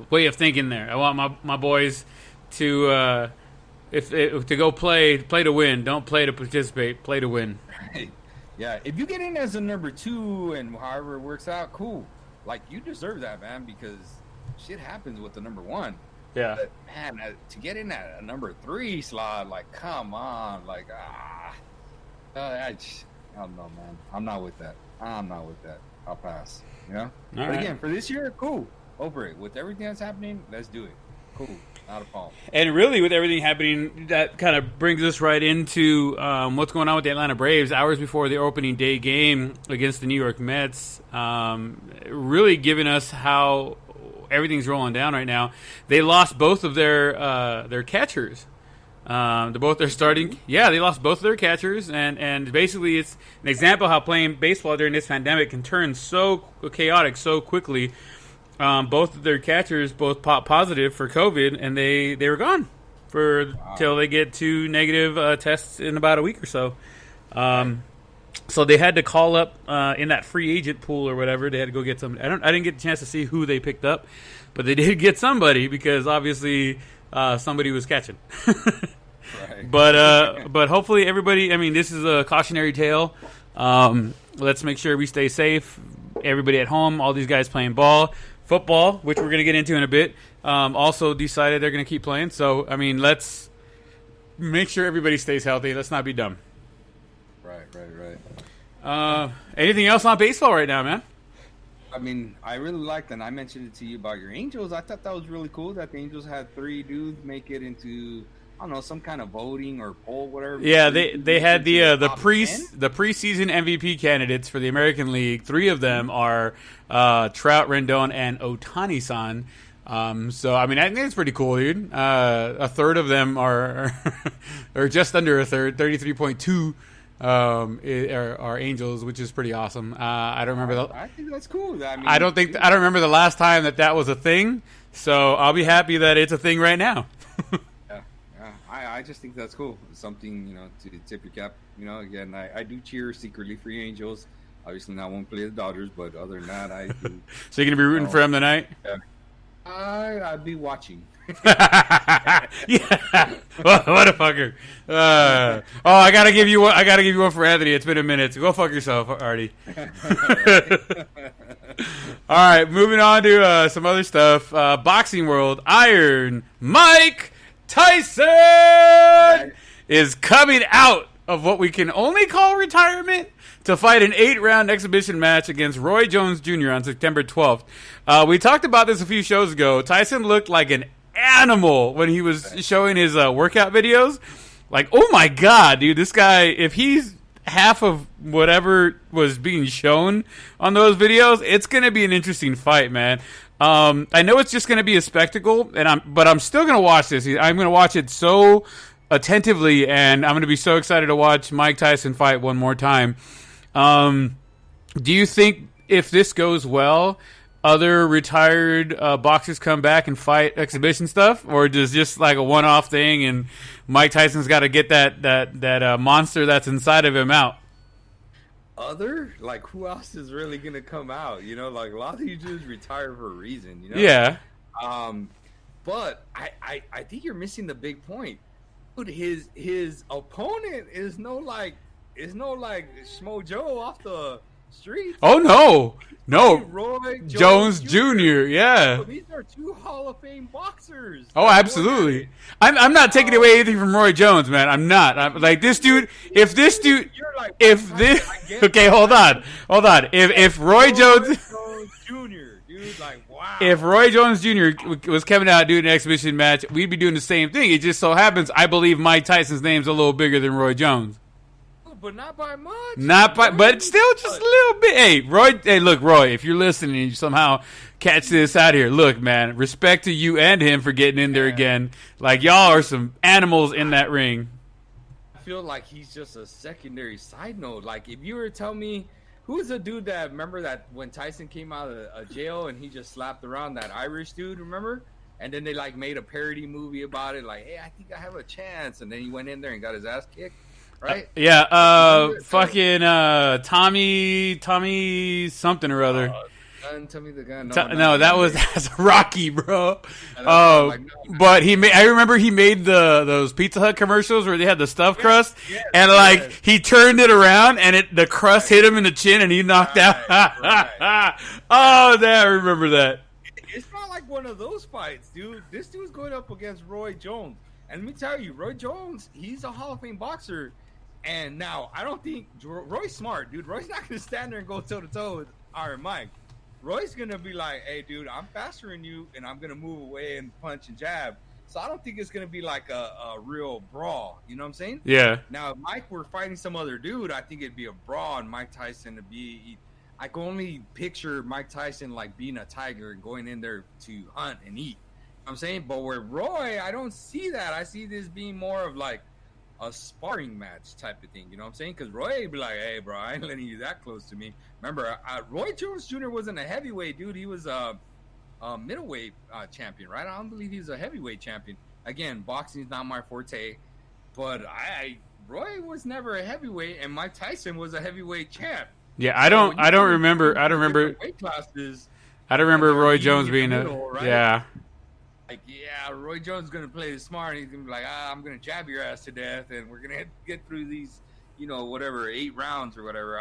A: way of thinking there. I want my boys to to go play to win. Don't play to participate. Play to win.
B: Right. Yeah. If you get in as a number 2 and however it works out, cool. You deserve that, man, because shit happens with the number 1.
A: Yeah.
B: But, man, to get in at a number 3 slot, come on, I don't know, man. I'm not with that. I'll pass. But
A: right.
B: Again, for this year, cool. Over it. With everything that's happening, let's do it. Cool. Not a problem.
A: And really, with everything happening, that kind of brings us right into what's going on with the Atlanta Braves. Hours before the opening day game against the New York Mets, really giving us how everything's rolling down right now. They lost both of their catchers. They're starting. Yeah, they lost both of their catchers, and basically it's an example of how playing baseball during this pandemic can turn so chaotic so quickly. Both of their catchers both popped positive for COVID, and they were gone till they get 2 negative tests in about a week or so. So they had to call up in that free agent pool or whatever. They had to go get some. I didn't get a chance to see who they picked up, but they did get somebody because obviously somebody was catching.
B: Right.
A: But hopefully everybody. I mean, this is a cautionary tale. Let's make sure we stay safe. Everybody at home. All these guys playing football, which we're going to get into in a bit. Also decided they're going to keep playing. So I mean, let's make sure everybody stays healthy. Let's not be dumb.
B: Right.
A: Anything else on baseball right now, man?
B: I mean, I really liked, and I mentioned it to you about your Angels. I thought that was really cool that the Angels had 3 dudes make it into, I don't know, some kind of voting or poll, whatever.
A: Yeah, they had the preseason MVP candidates for the American League. 3 of them are Trout, Rendon, and Ohtani-san. So I mean, I think it's pretty cool, dude. A third of them are or just under a third, 33.2. Are Angels, which is pretty awesome. I don't remember.
B: I think that's cool. I mean,
A: I don't remember the last time that was a thing. So I'll be happy that it's a thing right now.
B: Yeah. I just think that's cool. Something, to tip your cap. Again, I do cheer secretly for your Angels. Obviously, I won't play the Dodgers, but other than that, I do.
A: So you're gonna be rooting for him tonight?
B: Yeah. I'd be watching.
A: Yeah. What a fucker. I gotta give you one. I gotta give you one for Anthony. It's been a minute. So go fuck yourself, Artie. All right, moving on to some other stuff. Boxing world. Iron Mike Tyson is coming out of what we can only call retirement to fight an 8-round exhibition match against Roy Jones Jr. on September 12th. We talked about this a few shows ago. Tyson looked like an animal when he was showing his workout videos. Like, oh my God, dude, this guy, if he's half of whatever was being shown on those videos, it's going to be an interesting fight, man. I know it's just going to be a spectacle, but I'm still going to watch this. I'm going to watch it so attentively, and I'm going to be so excited to watch Mike Tyson fight one more time. Do you think if this goes well, other retired boxers come back and fight exhibition stuff, or does just like a one-off thing, and Mike Tyson's got to get that monster that's inside of him out?
B: Like, who else is really gonna come out? Like, a lot of these dudes retire for a reason.
A: Yeah.
B: But I think you're missing the big point. Dude, his opponent is no Schmo Joe off the street.
A: Oh no,
B: Roy
A: Jones Jr. Yeah.
B: So these are two Hall of Fame boxers.
A: Oh, absolutely. I'm not taking away anything from Roy Jones, man. I'm not. I'm like this dude. If this dude, okay, hold on. If Roy Jones
B: Jr., dude, like wow.
A: If Roy Jones Jr. was coming out doing an exhibition match, we'd be doing the same thing. It just so happens I believe Mike Tyson's name's a little bigger than Roy Jones.
B: But not by much.
A: But still just a little bit. Hey, look, Roy, if you're listening and you somehow catch this out here, look, man, respect to you and him for getting in there again. Like, y'all are some animals in that ring.
B: I feel like he's just a secondary side note. Like, if you were to tell me, who's the dude that, remember that when Tyson came out of jail and he just slapped around that Irish dude, remember? And then they, like, made a parody movie about it. Like, hey, I think I have a chance. And then he went in there and got his ass kicked. Right?
A: Fucking Tommy something or other.
B: Tell me the guy.
A: That's Rocky, bro. But I remember he made those Pizza Hut commercials where they had the stuffed crust, and he turned it around and the crust hit him in the chin and he knocked out. Oh, I remember that.
B: It's not like one of those fights, dude. This dude's going up against Roy Jones, and let me tell you, Roy Jones, he's a Hall of Fame boxer. And now, I don't think Roy's smart, dude. Roy's not going to stand there and go toe-to-toe with Iron Mike. Roy's going to be like, hey, dude, I'm faster than you, and I'm going to move away and punch and jab. So I don't think it's going to be like a real brawl. You know what I'm saying?
A: Yeah.
B: Now, if Mike were fighting some other dude, I think it'd be a brawl, and Mike Tyson would be... I can only picture Mike Tyson like being a tiger and going in there to hunt and eat. You know what I'm saying? But with Roy, I don't see that. I see this being more of like a sparring match type of thing, you know what I'm saying? Because Roy would be like, hey, bro, I ain't letting you that close to me. Remember, Roy Jones Jr. wasn't a heavyweight, dude. He was a middleweight champion, right? I don't believe he's a heavyweight champion. Again, boxing is not my forte, but Roy was never a heavyweight, and Mike Tyson was a heavyweight champ.
A: Yeah, I don't remember
B: weight classes.
A: I don't remember Roy Jones being
B: right?
A: Yeah.
B: Like, yeah, Roy Jones is going to play it smart. He's going to be like, I'm going to jab your ass to death, and we're going to get through these, 8 rounds or whatever.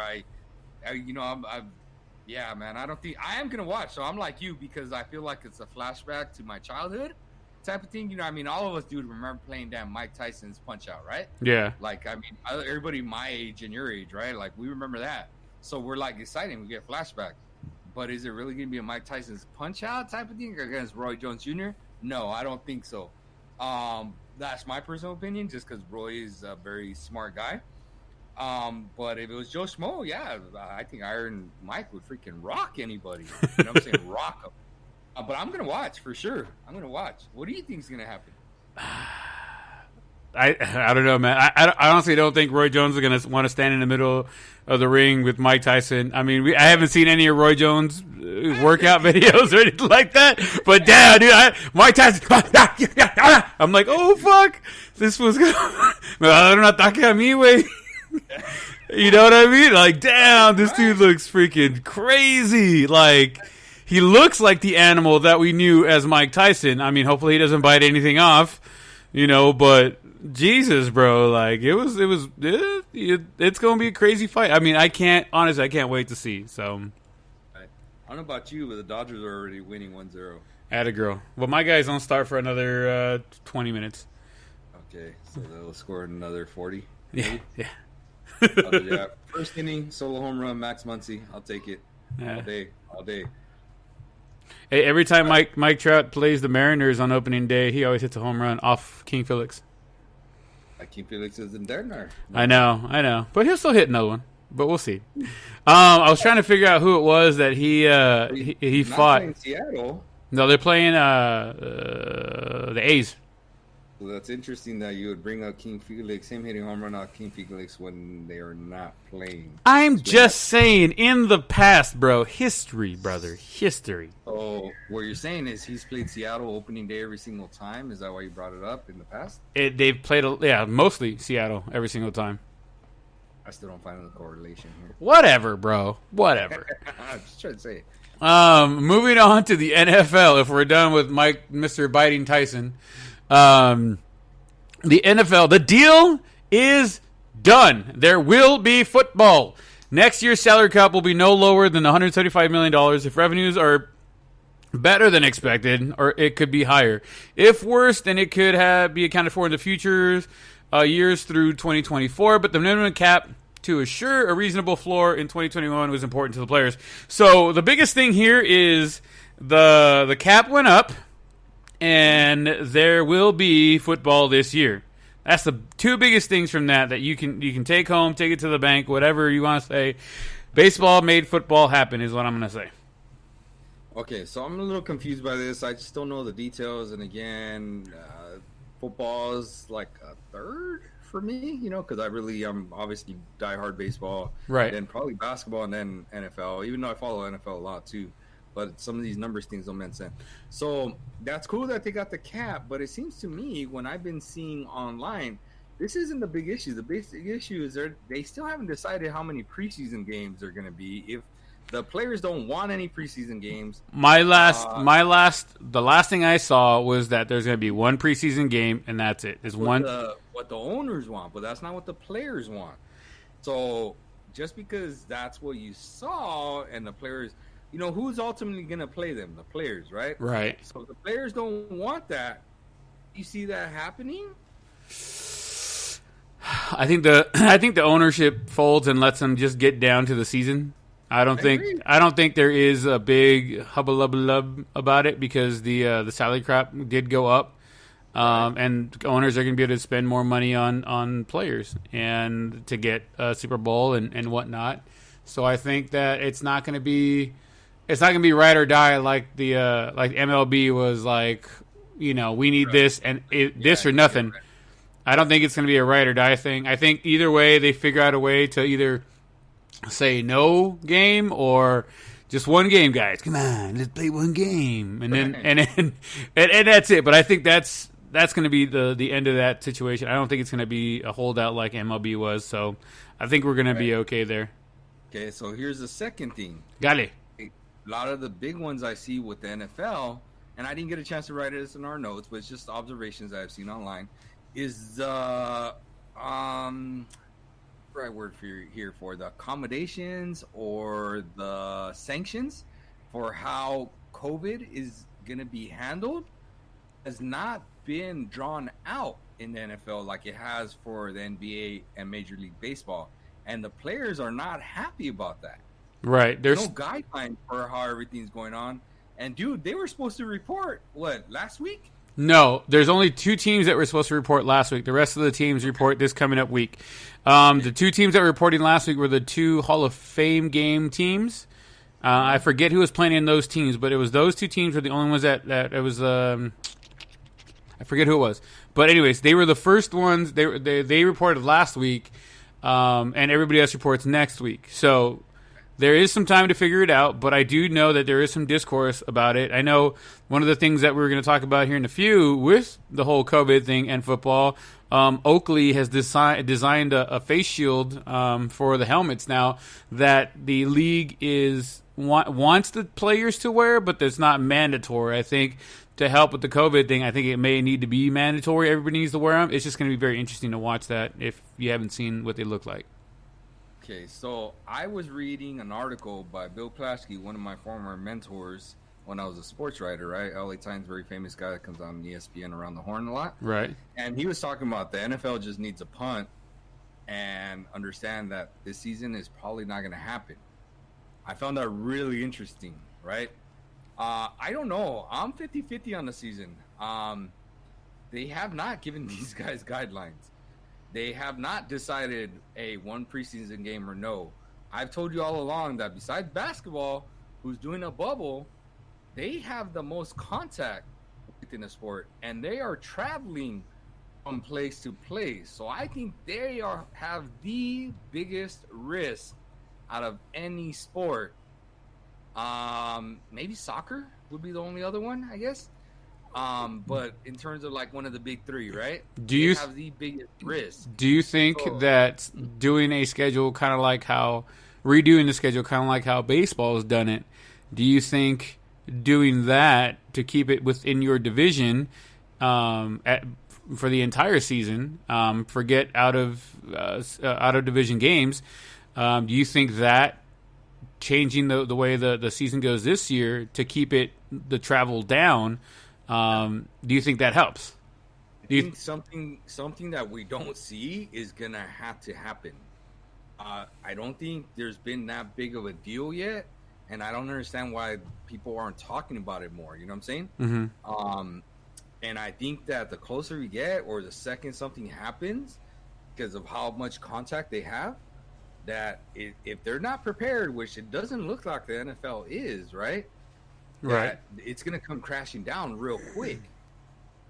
B: Yeah, man, I don't think – I am going to watch. So I'm like you because I feel like it's a flashback to my childhood type of thing. All of us, dude, remember playing damn Mike Tyson's Punch-Out, right?
A: Yeah.
B: Like, everybody my age and your age, right? Like, we remember that. So we're, like, excited. We get flashbacks. But is it really going to be a Mike Tyson's Punch-Out type of thing against Roy Jones Jr.? No, I don't think so. That's my personal opinion, just because Roy is a very smart guy. But if it was Joe Schmo, yeah, I think Iron Mike would freaking rock anybody. You know what I'm saying? Rock him. But I'm going to watch, for sure. I'm going to watch. What do you think is going to happen?
A: I don't know, man. I honestly don't think Roy Jones is going to want to stand in the middle of the ring with Mike Tyson. I mean, I haven't seen any of Roy Jones' workout videos or anything like that. But damn, dude, Mike Tyson. I'm like, oh fuck, this was good. I'm not talking a mí, güey. You know what I mean? Like, damn, this dude looks freaking crazy. Like, he looks like the animal that we knew as Mike Tyson. I mean, hopefully he doesn't bite anything off, but Jesus, bro, like it's going to be a crazy fight. I mean, I can't wait to see. So,
B: I don't know about you, but the Dodgers are already winning 1-0.
A: Atta girl. Well, my guys don't start for another 20 minutes.
B: Okay, so they'll score another 40.
A: Yeah.
B: Yeah. First inning, solo home run, Max Muncy. I'll take it.
A: Yeah.
B: All day.
A: Hey, every time Mike Trout plays the Mariners on opening day, he always hits a home run off King Felix.
B: King Felix isn't there now.
A: I know. But he'll still hit another one. But we'll see. I was trying to figure out who it was that he fought.
B: In Seattle.
A: No, they're playing the A's.
B: So that's interesting that you would bring up King Felix, him hitting home run off King Felix when they are not playing.
A: I'm just saying, in the past, bro. History, brother. History.
B: Oh, what you're saying is he's played Seattle opening day every single time? Is that why you brought it up in the past?
A: They've played, mostly Seattle every single time.
B: I still don't find a correlation here.
A: Whatever, bro. Whatever.
B: I'm just trying to say.
A: Moving on to the NFL, if we're done with Mr. Biting Tyson. The NFL, the deal is done. There will be football. Next year's salary cap will be no lower than $175 million if revenues are better than expected, or it could be higher. If worse, then it could be accounted for in the future years through 2024. But the minimum cap to assure a reasonable floor in 2021 was important to the players. So the biggest thing here is the cap went up. And there will be football this year. That's the two biggest things from that you can take home, take it to the bank, whatever you want to say. Baseball made football happen is what I'm going to say.
B: Okay, so I'm a little confused by this. I just don't know the details. And again, football is like a third for me, because I'm obviously diehard baseball.
A: Right.
B: Then probably basketball and then NFL, even though I follow NFL a lot too. But some of these numbers things don't make sense. So that's cool that they got the cap, but it seems to me when I've been seeing online, this isn't the big issue. The basic issue is they still haven't decided how many preseason games are going to be. If the players don't want any preseason games,
A: the last thing I saw was that there's going to be one preseason game and that's it. Is one
B: what the owners want, but that's not what the players want. So just because that's what you saw and the players. Who's ultimately going to play them? The players, right?
A: Right.
B: So if the players don't want that, you see that happening?
A: I think the ownership folds and lets them just get down to the season. I don't think there is a big hubba-lubba-lub about it because the salary cap did go up. And owners are going to be able to spend more money on players and to get a Super Bowl and whatnot. So I think that it's not going to be ride or die like the like MLB was like, we need this and this or nothing. Right. I don't think it's going to be a ride or die thing. I think either way they figure out a way to either say no game or just one game, guys. Come on, let's play one game, and then and that's it. But I think that's going to be the end of that situation. I don't think it's going to be a holdout like MLB was. So I think we're going to be okay there.
B: Okay, so here's the second thing.
A: Got
B: A lot of the big ones I see with the NFL, and I didn't get a chance to write this in our notes, but it's just observations I've seen online, is the right word for the accommodations or the sanctions for how COVID is going to be handled has not been drawn out in the NFL like it has for the NBA and Major League Baseball. And the players are not happy about that.
A: Right.
B: There's no guideline for how everything's going on. And, dude, they were supposed to report, last week?
A: No, there's only 2 teams that were supposed to report last week. The rest of the teams report this coming up week. The 2 teams that were reporting last week were the 2 Hall of Fame game teams. I forget who was playing in those teams, but it was those 2 teams were the only ones that it was. I I forget who it was. But anyways, they were the first ones. They reported last week, and everybody else reports next week. So there is some time to figure it out, but I do know that there is some discourse about it. I know one of the things that we're going to talk about here in a few with the whole COVID thing and football, Oakley has designed a face shield for the helmets now that the league wants the players to wear, but that's not mandatory. I think to help with the COVID thing, I think it may need to be mandatory. Everybody needs to wear them. It's just going to be very interesting to watch that if you haven't seen what they look like.
B: Okay, so I was reading an article by Bill Plaschke, one of my former mentors when I was a sports writer, right? LA Times, very famous guy that comes on ESPN Around the Horn a lot.
A: Right.
B: And he was talking about the NFL just needs a punt and understand that this season is probably not going to happen. I found that really interesting, right? I don't know. I'm 50-50 on the season. They have not given these guys guidelines. They have not decided, one preseason game or no. I've told you all along that besides basketball, who's doing a bubble, they have the most contact within the sport, and they are traveling from place to place. So I think they have the biggest risk out of any sport. Maybe soccer would be the only other one, I guess. But in terms of like one of the big three, right?
A: Do you
B: have the biggest risk?
A: Do you think that doing a schedule kind of like how redoing the schedule, kind of like how baseball has done it, do you think doing that to keep it within your division for the entire season, forget out of division games, do you think that changing the way the season goes this year to keep the travel down? Do you think that helps?
B: I think something that we don't see is gonna have to happen. I don't think there's been that big of a deal yet, and I don't understand why people aren't talking about it more. You know what I'm saying?
A: Mm-hmm.
B: And I think that the closer we get, or the second something happens, because of how much contact they have, that if they're not prepared, which it doesn't look like the NFL is, right?
A: Right.
B: It's going to come crashing down real quick.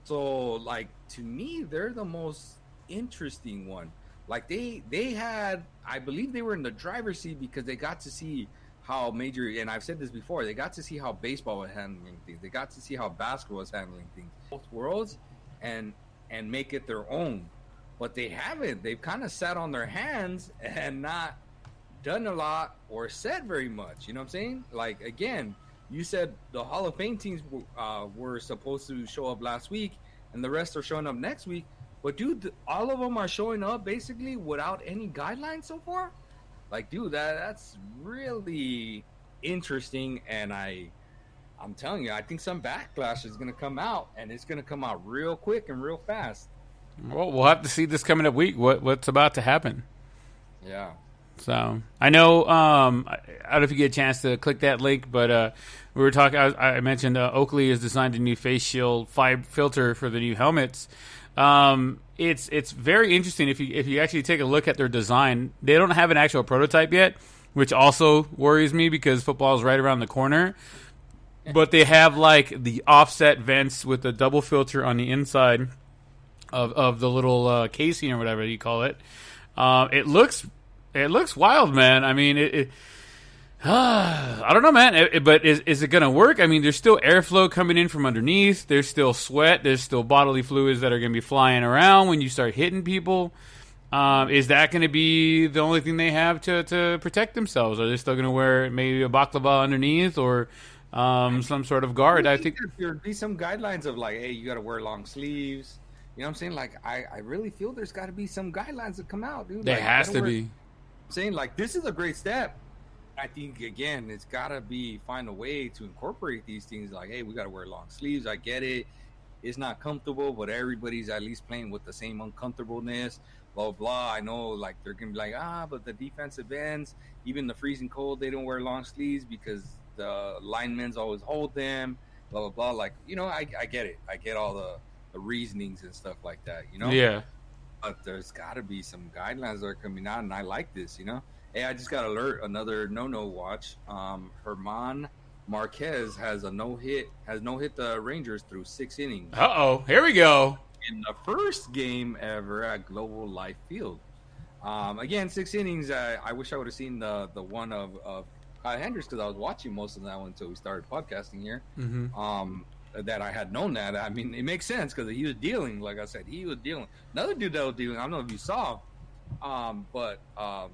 B: So, like, to me, they're the most interesting one. Like, they had, I believe they were in the driver's seat because they got to see how and I've said this before, they got to see how baseball was handling things. They got to see how basketball was handling things. Both worlds and make it their own. But they haven't. They've kind of sat on their hands and not done a lot or said very much. You know what I'm saying? Like, again, you said the Hall of Fame teams were supposed to show up last week, and the rest are showing up next week. But, dude, all of them are showing up basically without any guidelines so far. Like, dude, that's really interesting, and I'm telling you, I think some backlash is going to come out, and it's going to come out real quick and real fast.
A: Well, we'll have to see this coming up week. What's about to happen?
B: Yeah.
A: So I know. I don't know if you get a chance to click that link, but we were talking. I mentioned Oakley has designed a new face shield filter for the new helmets. It's very interesting if you actually take a look at their design. They don't have an actual prototype yet, which also worries me because football is right around the corner. But they have like the offset vents with the double filter on the inside of the little casing or whatever you call it. It looks wild, man. I mean, I don't know, man. But is it going to work? I mean, there's still airflow coming in from underneath. There's still sweat. There's still bodily fluids that are going to be flying around when you start hitting people. Is that going to be the only thing they have to protect themselves? Are they still going to wear maybe a baklava underneath or some sort of guard? I think
B: there'd be some guidelines of like, hey, you got to wear long sleeves. You know what I'm saying? Like, I really feel there's got to be some guidelines that come out, dude.
A: There has to be.
B: I'm saying, like, this is a great step. I think, again, it's got to find a way to incorporate these things. Like, hey, we got to wear long sleeves. I get it. It's not comfortable, but everybody's at least playing with the same uncomfortableness, blah, blah. I know, like, they're going to be like, but the defensive ends, even the freezing cold, they don't wear long sleeves because the linemen's always hold them, blah, blah, blah. Like, you know, I get it. I get all the reasonings and stuff like that, you know?
A: Yeah.
B: But there's got to be some guidelines that are coming out, and I like this, you know? Hey, I just got alert, another no-no watch. Herman Marquez has no hit the Rangers through 6 innings.
A: Here we go.
B: In the first game ever at Global Life Field. Again, 6 innings. I wish I would have seen the one of Kyle Hendricks, because I was watching most of that one until we started podcasting here.
A: Mm-hmm.
B: That I had known that. I mean, it makes sense because he was dealing. Like I said, he was dealing. Another dude that was dealing, I don't know if you saw, but I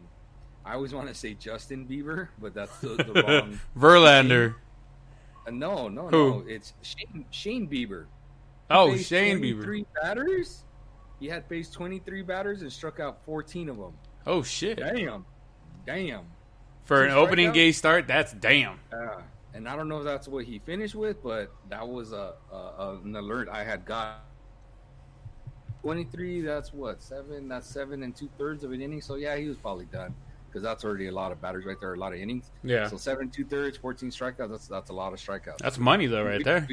B: always want to say Justin Bieber, but that's the wrong.
A: Verlander.
B: No. It's Shane Bieber.
A: Shane Bieber.
B: 23 batters. He had faced 23 batters and struck out 14 of them.
A: Oh, shit.
B: Damn.
A: For an opening day start, that's damn.
B: And I don't know if that's what he finished with, but that was an alert I had got. 23, that's what? 7? That's 7 2/3 of an inning. So, yeah, he was probably done, because that's already a lot of batters right there, a lot of innings.
A: Yeah.
B: So 7 2/3, 14 strikeouts. That's a lot of strikeouts.
A: That's money, though, there.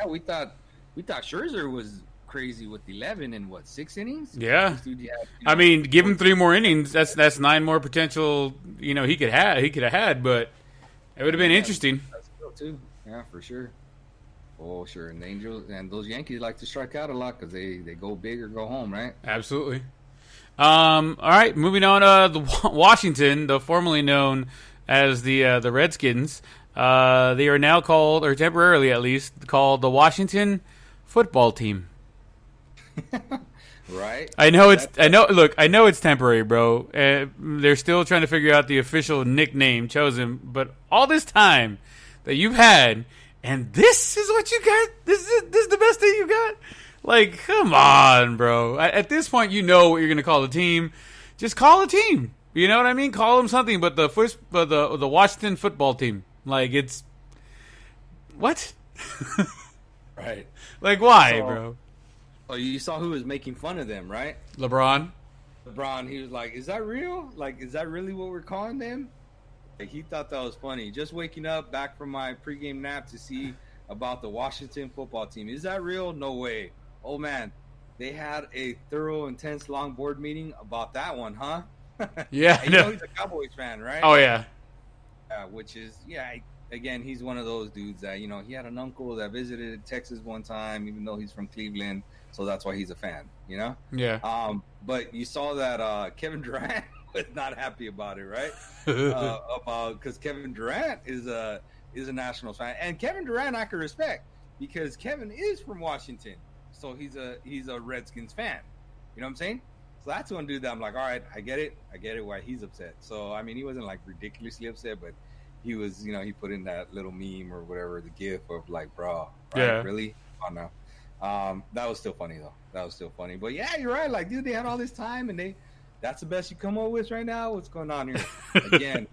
B: We thought Schezer was crazy with 11 in 6 innings.
A: Yeah. I mean, give him 3 more innings. That's 9 more potential. He could have had, but it would have been interesting.
B: That's cool too. Yeah, for sure. Oh, sure. And the Angels and those Yankees like to strike out a lot because they go big or go home, right?
A: Absolutely. All right, moving on. The Washington, the formerly known as the Redskins, they are now called, or temporarily at least, called the Washington Football Team.
B: Right.
A: I know it's temporary, bro. They're still trying to figure out the official nickname chosen, but all this time that you've had, and this is what you got. This is the best thing you got. Like, come on, bro. At this point, you know what you're going to call the team. Just call a team. You know what I mean? Call them something. But the Washington Football Team, like, it's what?
B: Right.
A: Like, why, bro?
B: Oh, you saw who was making fun of them, right?
A: LeBron,
B: he was like, "Is that real? Like, is that really what we're calling them?" Like, he thought that was funny. Just waking up back from my pregame nap to see about the Washington Football Team. Is that real? No way. Oh man, they had a thorough, intense, long board meeting about that one, huh?
A: Yeah.
B: You know he's a Cowboys fan, right?
A: Oh yeah.
B: Which is, again, he's one of those dudes that, he had an uncle that visited Texas one time, even though he's from Cleveland. So that's why he's a fan,
A: Yeah.
B: But you saw that Kevin Durant was not happy about it, right? Because Kevin Durant is a Nationals fan, and Kevin Durant I can respect because Kevin is from Washington, so he's a Redskins fan. You know what I'm saying? So that's one dude that I'm like, all right, I get it why he's upset. So I mean, he wasn't like ridiculously upset, but he was, he put in that little meme or whatever, the gif of like, bro, right?
A: Yeah.
B: Really? Oh no. That was still funny though. But yeah, you're right. Like, dude, they had all this time, and that's the best you come up with right now. What's going on here? Again,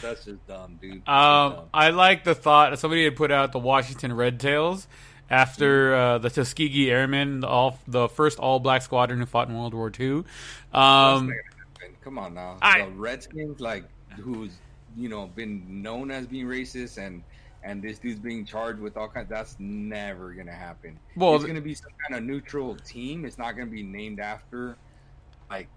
B: that's just dumb, dude.
A: I like the thought somebody had put out the Washington Red Tails after the Tuskegee Airmen, the first all-black squadron who fought in World War II.
B: Come on now, the Redskins, like, who's been known as being racist, and this dude's being charged with all kinds. That's never gonna happen. Well, it's gonna be some kind of neutral team. It's not gonna be named after. Like,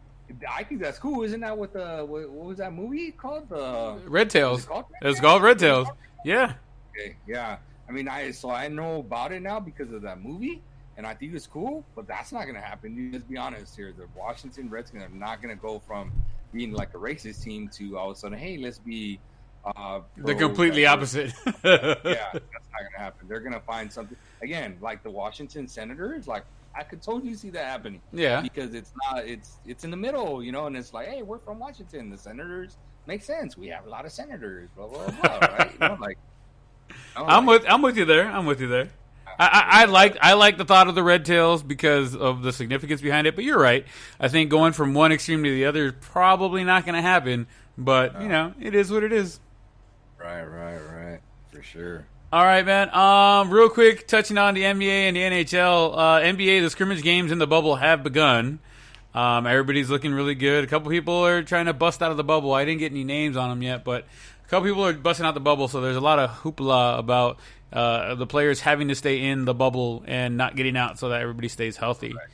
B: I think that's cool. Isn't that what was that movie called? The
A: Red Tails. It's called Red Tails. Yeah.
B: Okay. Yeah. I mean, I know about it now because of that movie, and I think it's cool. But that's not gonna happen. Let's be honest here. The Washington Redskins are not gonna go from being like a racist team to all of a sudden, hey, let's be
A: the completely opposite.
B: Yeah, that's not gonna happen. They're gonna find something again, like the Washington Senators. Like, I could totally see that happening.
A: Yeah,
B: because it's in the middle, and it's like, hey, we're from Washington. The Senators make sense. We have a lot of senators. Blah blah blah. Right? Like,
A: I'm with you there. I like the thought of the Red Tails because of the significance behind it. But you're right. I think going from one extreme to the other is probably not going to happen. But it is what it is.
B: Right. For sure.
A: All right, man. Real quick, touching on the NBA and the NHL. NBA, the scrimmage games in the bubble have begun. Everybody's looking really good. A couple people are trying to bust out of the bubble. I didn't get any names on them yet, but a couple people are busting out the bubble. So there's a lot of hoopla about the players having to stay in the bubble and not getting out so that everybody stays healthy.
B: Right.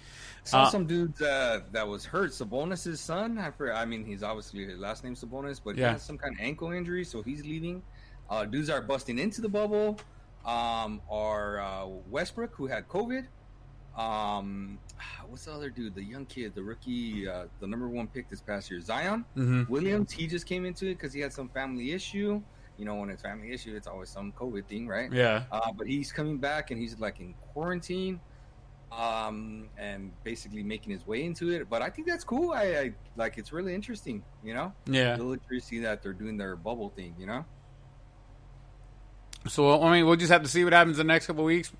B: Saw some dudes that was hurt. Sabonis' son. I mean, he's obviously his last name Sabonis, but he has some kind of ankle injury, so he's leaving. Dudes are busting into the bubble are Westbrook, who had COVID. What's the other dude? The young kid, the rookie, the number 1 pick this past year, Zion Williams. He just came into it because he had some family issue. You know, when it's family issue, it's always some COVID thing, right?
A: Yeah.
B: But he's coming back and he's like in quarantine, and basically making his way into it. But I think that's cool. I like, it's really interesting, you know?
A: Yeah.
B: Really to see that they're doing their bubble thing, you know?
A: So, I mean, we'll just have to see what happens in the next couple of weeks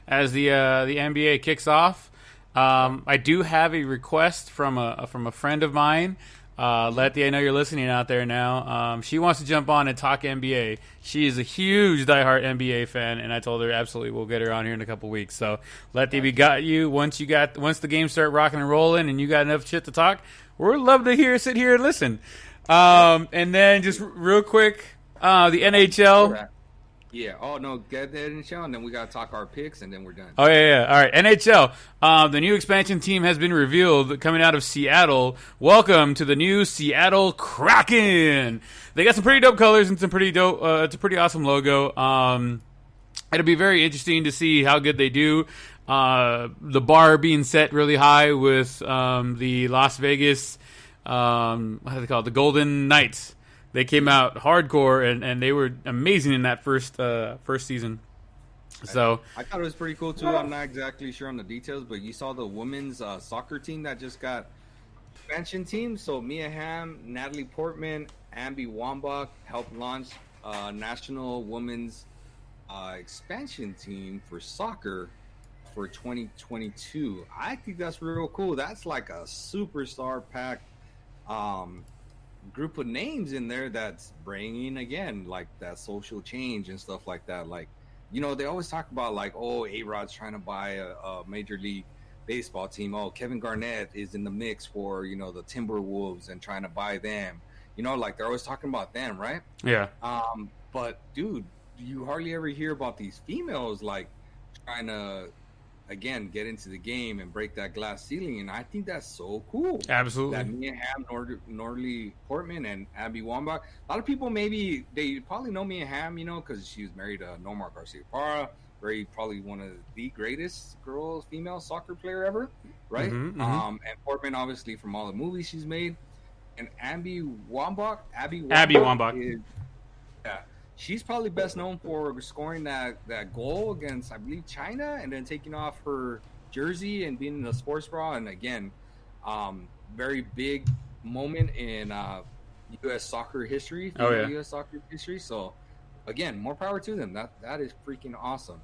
A: as the NBA kicks off. I do have a request from a friend of mine. Letty, I know you're listening out there now. She wants to jump on and talk NBA. She is a huge diehard NBA fan, and I told her absolutely we'll get her on here in a couple of weeks. So, Letty, we got you. Once the games start rocking and rolling, and you got enough shit to talk, we'd love to sit here and listen. And then just real quick, the NHL.
B: Yeah. Oh, no, get the NHL, and then we got to talk our picks, and then we're done.
A: Oh, yeah. All right, NHL. The new expansion team has been revealed coming out of Seattle. Welcome to the new Seattle Kraken. They got some pretty dope colors and some pretty dope. It's a pretty awesome logo. It'll be very interesting to see how good they do. The bar being set really high with the Las Vegas, what do they call it? The Golden Knights. They came out hardcore, and they were amazing in that first season. So
B: I thought it was pretty cool, too. I'm not exactly sure on the details, but you saw the women's soccer team that just got expansion team. So Mia Hamm, Natalie Portman, Ambi Wambach helped launch national women's expansion team for soccer for 2022. I think that's real cool. That's like a superstar-packed group of names in there that's bringing, again, like that social change and stuff like that. Like, you know, they always talk about like, oh, A-Rod's trying to buy a Major League Baseball team. Oh, Kevin Garnett is in the mix for, you know, the Timberwolves and trying to buy them. You know, like they're always talking about them, right?
A: Yeah.
B: But dude, you hardly ever hear about these females like trying to, again, get into the game and break that glass ceiling, and I think that's so cool.
A: Absolutely.
B: That Mia Hamm, Natalie Portman, and Abby Wambach. A lot of people they probably know Mia Hamm, you know, because she was married to Nomar Garcia-Parra, probably one of the greatest female soccer player ever, right?
A: Mm-hmm.
B: And Portman, obviously, from all the movies she's made. And Abby Wambach is, yeah, she's probably best known for scoring that goal against, I believe, China, and then taking off her jersey and being in the sports bra. And again, very big moment in U.S. soccer history. U.S. soccer history. So, again, more power to them. That is freaking awesome.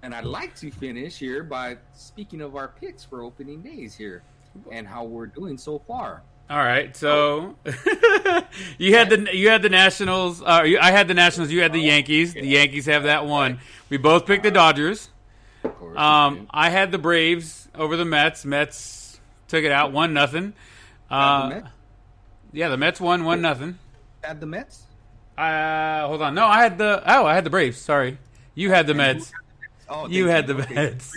B: And I'd like to finish here by speaking of our picks for opening days here and how we're doing so far.
A: All right, so you had the Nationals. I had the Nationals. You had the Yankees. The Yankees have that one. We both picked the Dodgers.
B: Of course,
A: I had the Braves over the Mets. Mets took it out 1-0. Yeah, the Mets won 1-0.
B: Had the Mets?
A: Hold on. No, I had the Braves. Sorry, you had the Mets. You had the Mets.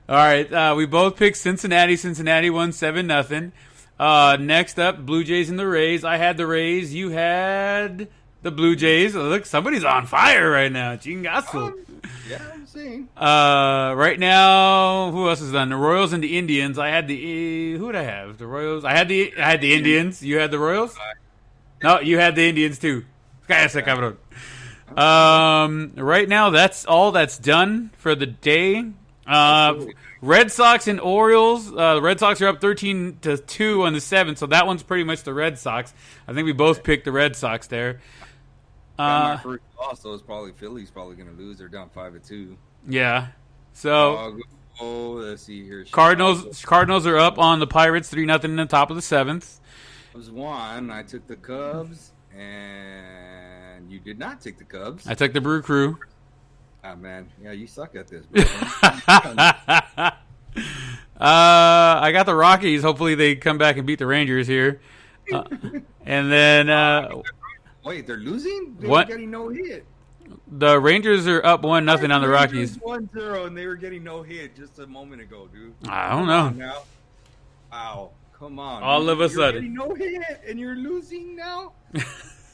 A: All right, we both picked Cincinnati. Cincinnati won 7-0. Next up, Blue Jays and the Rays. I had the Rays. You had the Blue Jays. Look, somebody's on fire right now. Chingazo.
B: Yeah, I'm seeing.
A: Right now, who else is done? The Royals and the Indians. I had who did I have? The Royals. I had the Indians. You had the Royals? No, you had the Indians too. Cállate, cabrón. Right now, that's all that's done for the day. Red Sox and Orioles. The Red Sox are up 13-2 on the 7th, so that one's pretty much the Red Sox. I think we both picked the Red Sox there.
B: My first loss, so it's probably Philly's probably going to lose. They're down 5-2.
A: Yeah. So
B: let's see here.
A: Cardinals are up on the Pirates 3-0 in the top of the 7th.
B: Was one. I took the Cubs, and you did not take the Cubs.
A: I took the Brew Crew.
B: Ah, man. Yeah, you suck at this, bro.
A: I got the Rockies. Hopefully they come back and beat the Rangers here. And then...
B: wait, they're losing? They were getting no hit.
A: The Rangers are up 1-0 on the Rockies.
B: 1-0, and they were getting no hit just a moment ago, dude.
A: I don't know.
B: Now. Wow. Come on.
A: All of a sudden.
B: You're getting no hit, and you're losing now?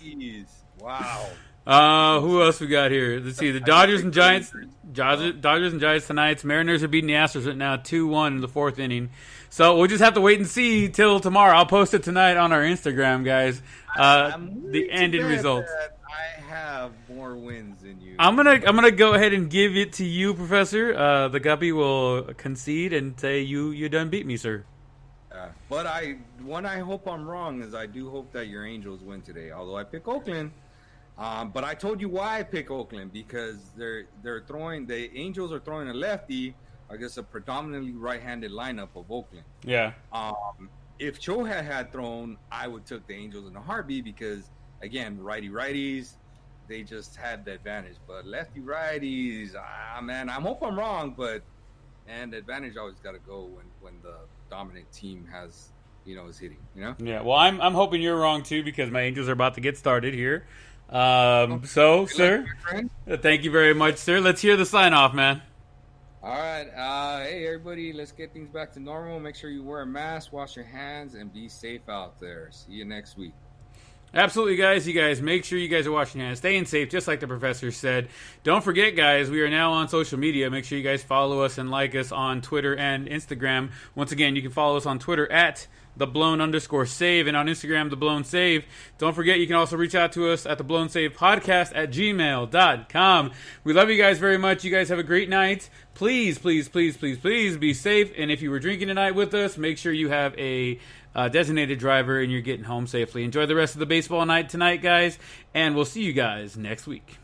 B: Jeez. Wow.
A: Who else we got here? Let's see. The Dodgers and Giants. Dodgers and Giants tonight. Mariners are beating the Astros right now 2-1 in the fourth inning. So we'll just have to wait and see till tomorrow. I'll post it tonight on our Instagram, guys. The ending results.
B: I have more wins than you.
A: I'm gonna go ahead and give it to you, Professor. The Guppy will concede and say you done beat me, sir.
B: But I hope I'm wrong is I do hope that your Angels win today. Although I pick Oakland. But I told you why I pick Oakland because they're throwing the Angels are throwing a lefty against a predominantly right-handed lineup of Oakland.
A: Yeah.
B: If Cho had thrown, I would took the Angels in a heartbeat because again, righties, they just had the advantage. But lefty righties, man, I hope I'm wrong, but the advantage always got to go when the dominant team has is hitting.
A: Yeah. Well, I'm hoping you're wrong too because my Angels are about to get started here. So, sir, thank you very much, sir. Let's hear the sign-off, man.
B: All right. Hey, everybody, let's get things back to normal. Make sure you wear a mask, wash your hands, and be safe out there. See you next week.
A: Absolutely, guys. You guys, make sure you guys are washing your hands, staying safe, just like the professor said. Don't forget, guys, we are now on social media. Make sure you guys follow us and like us on Twitter and Instagram. Once again, you can follow us on Twitter at @theblown_save and on Instagram, @theblown_save. Don't forget, you can also reach out to us at theblown_save_podcast@gmail.com. We love you guys very much. You guys have a great night. Please, please, please, please, please be safe. And if you were drinking tonight with us, make sure you have a designated driver and you're getting home safely. Enjoy the rest of the baseball night tonight, guys, and we'll see you guys next week.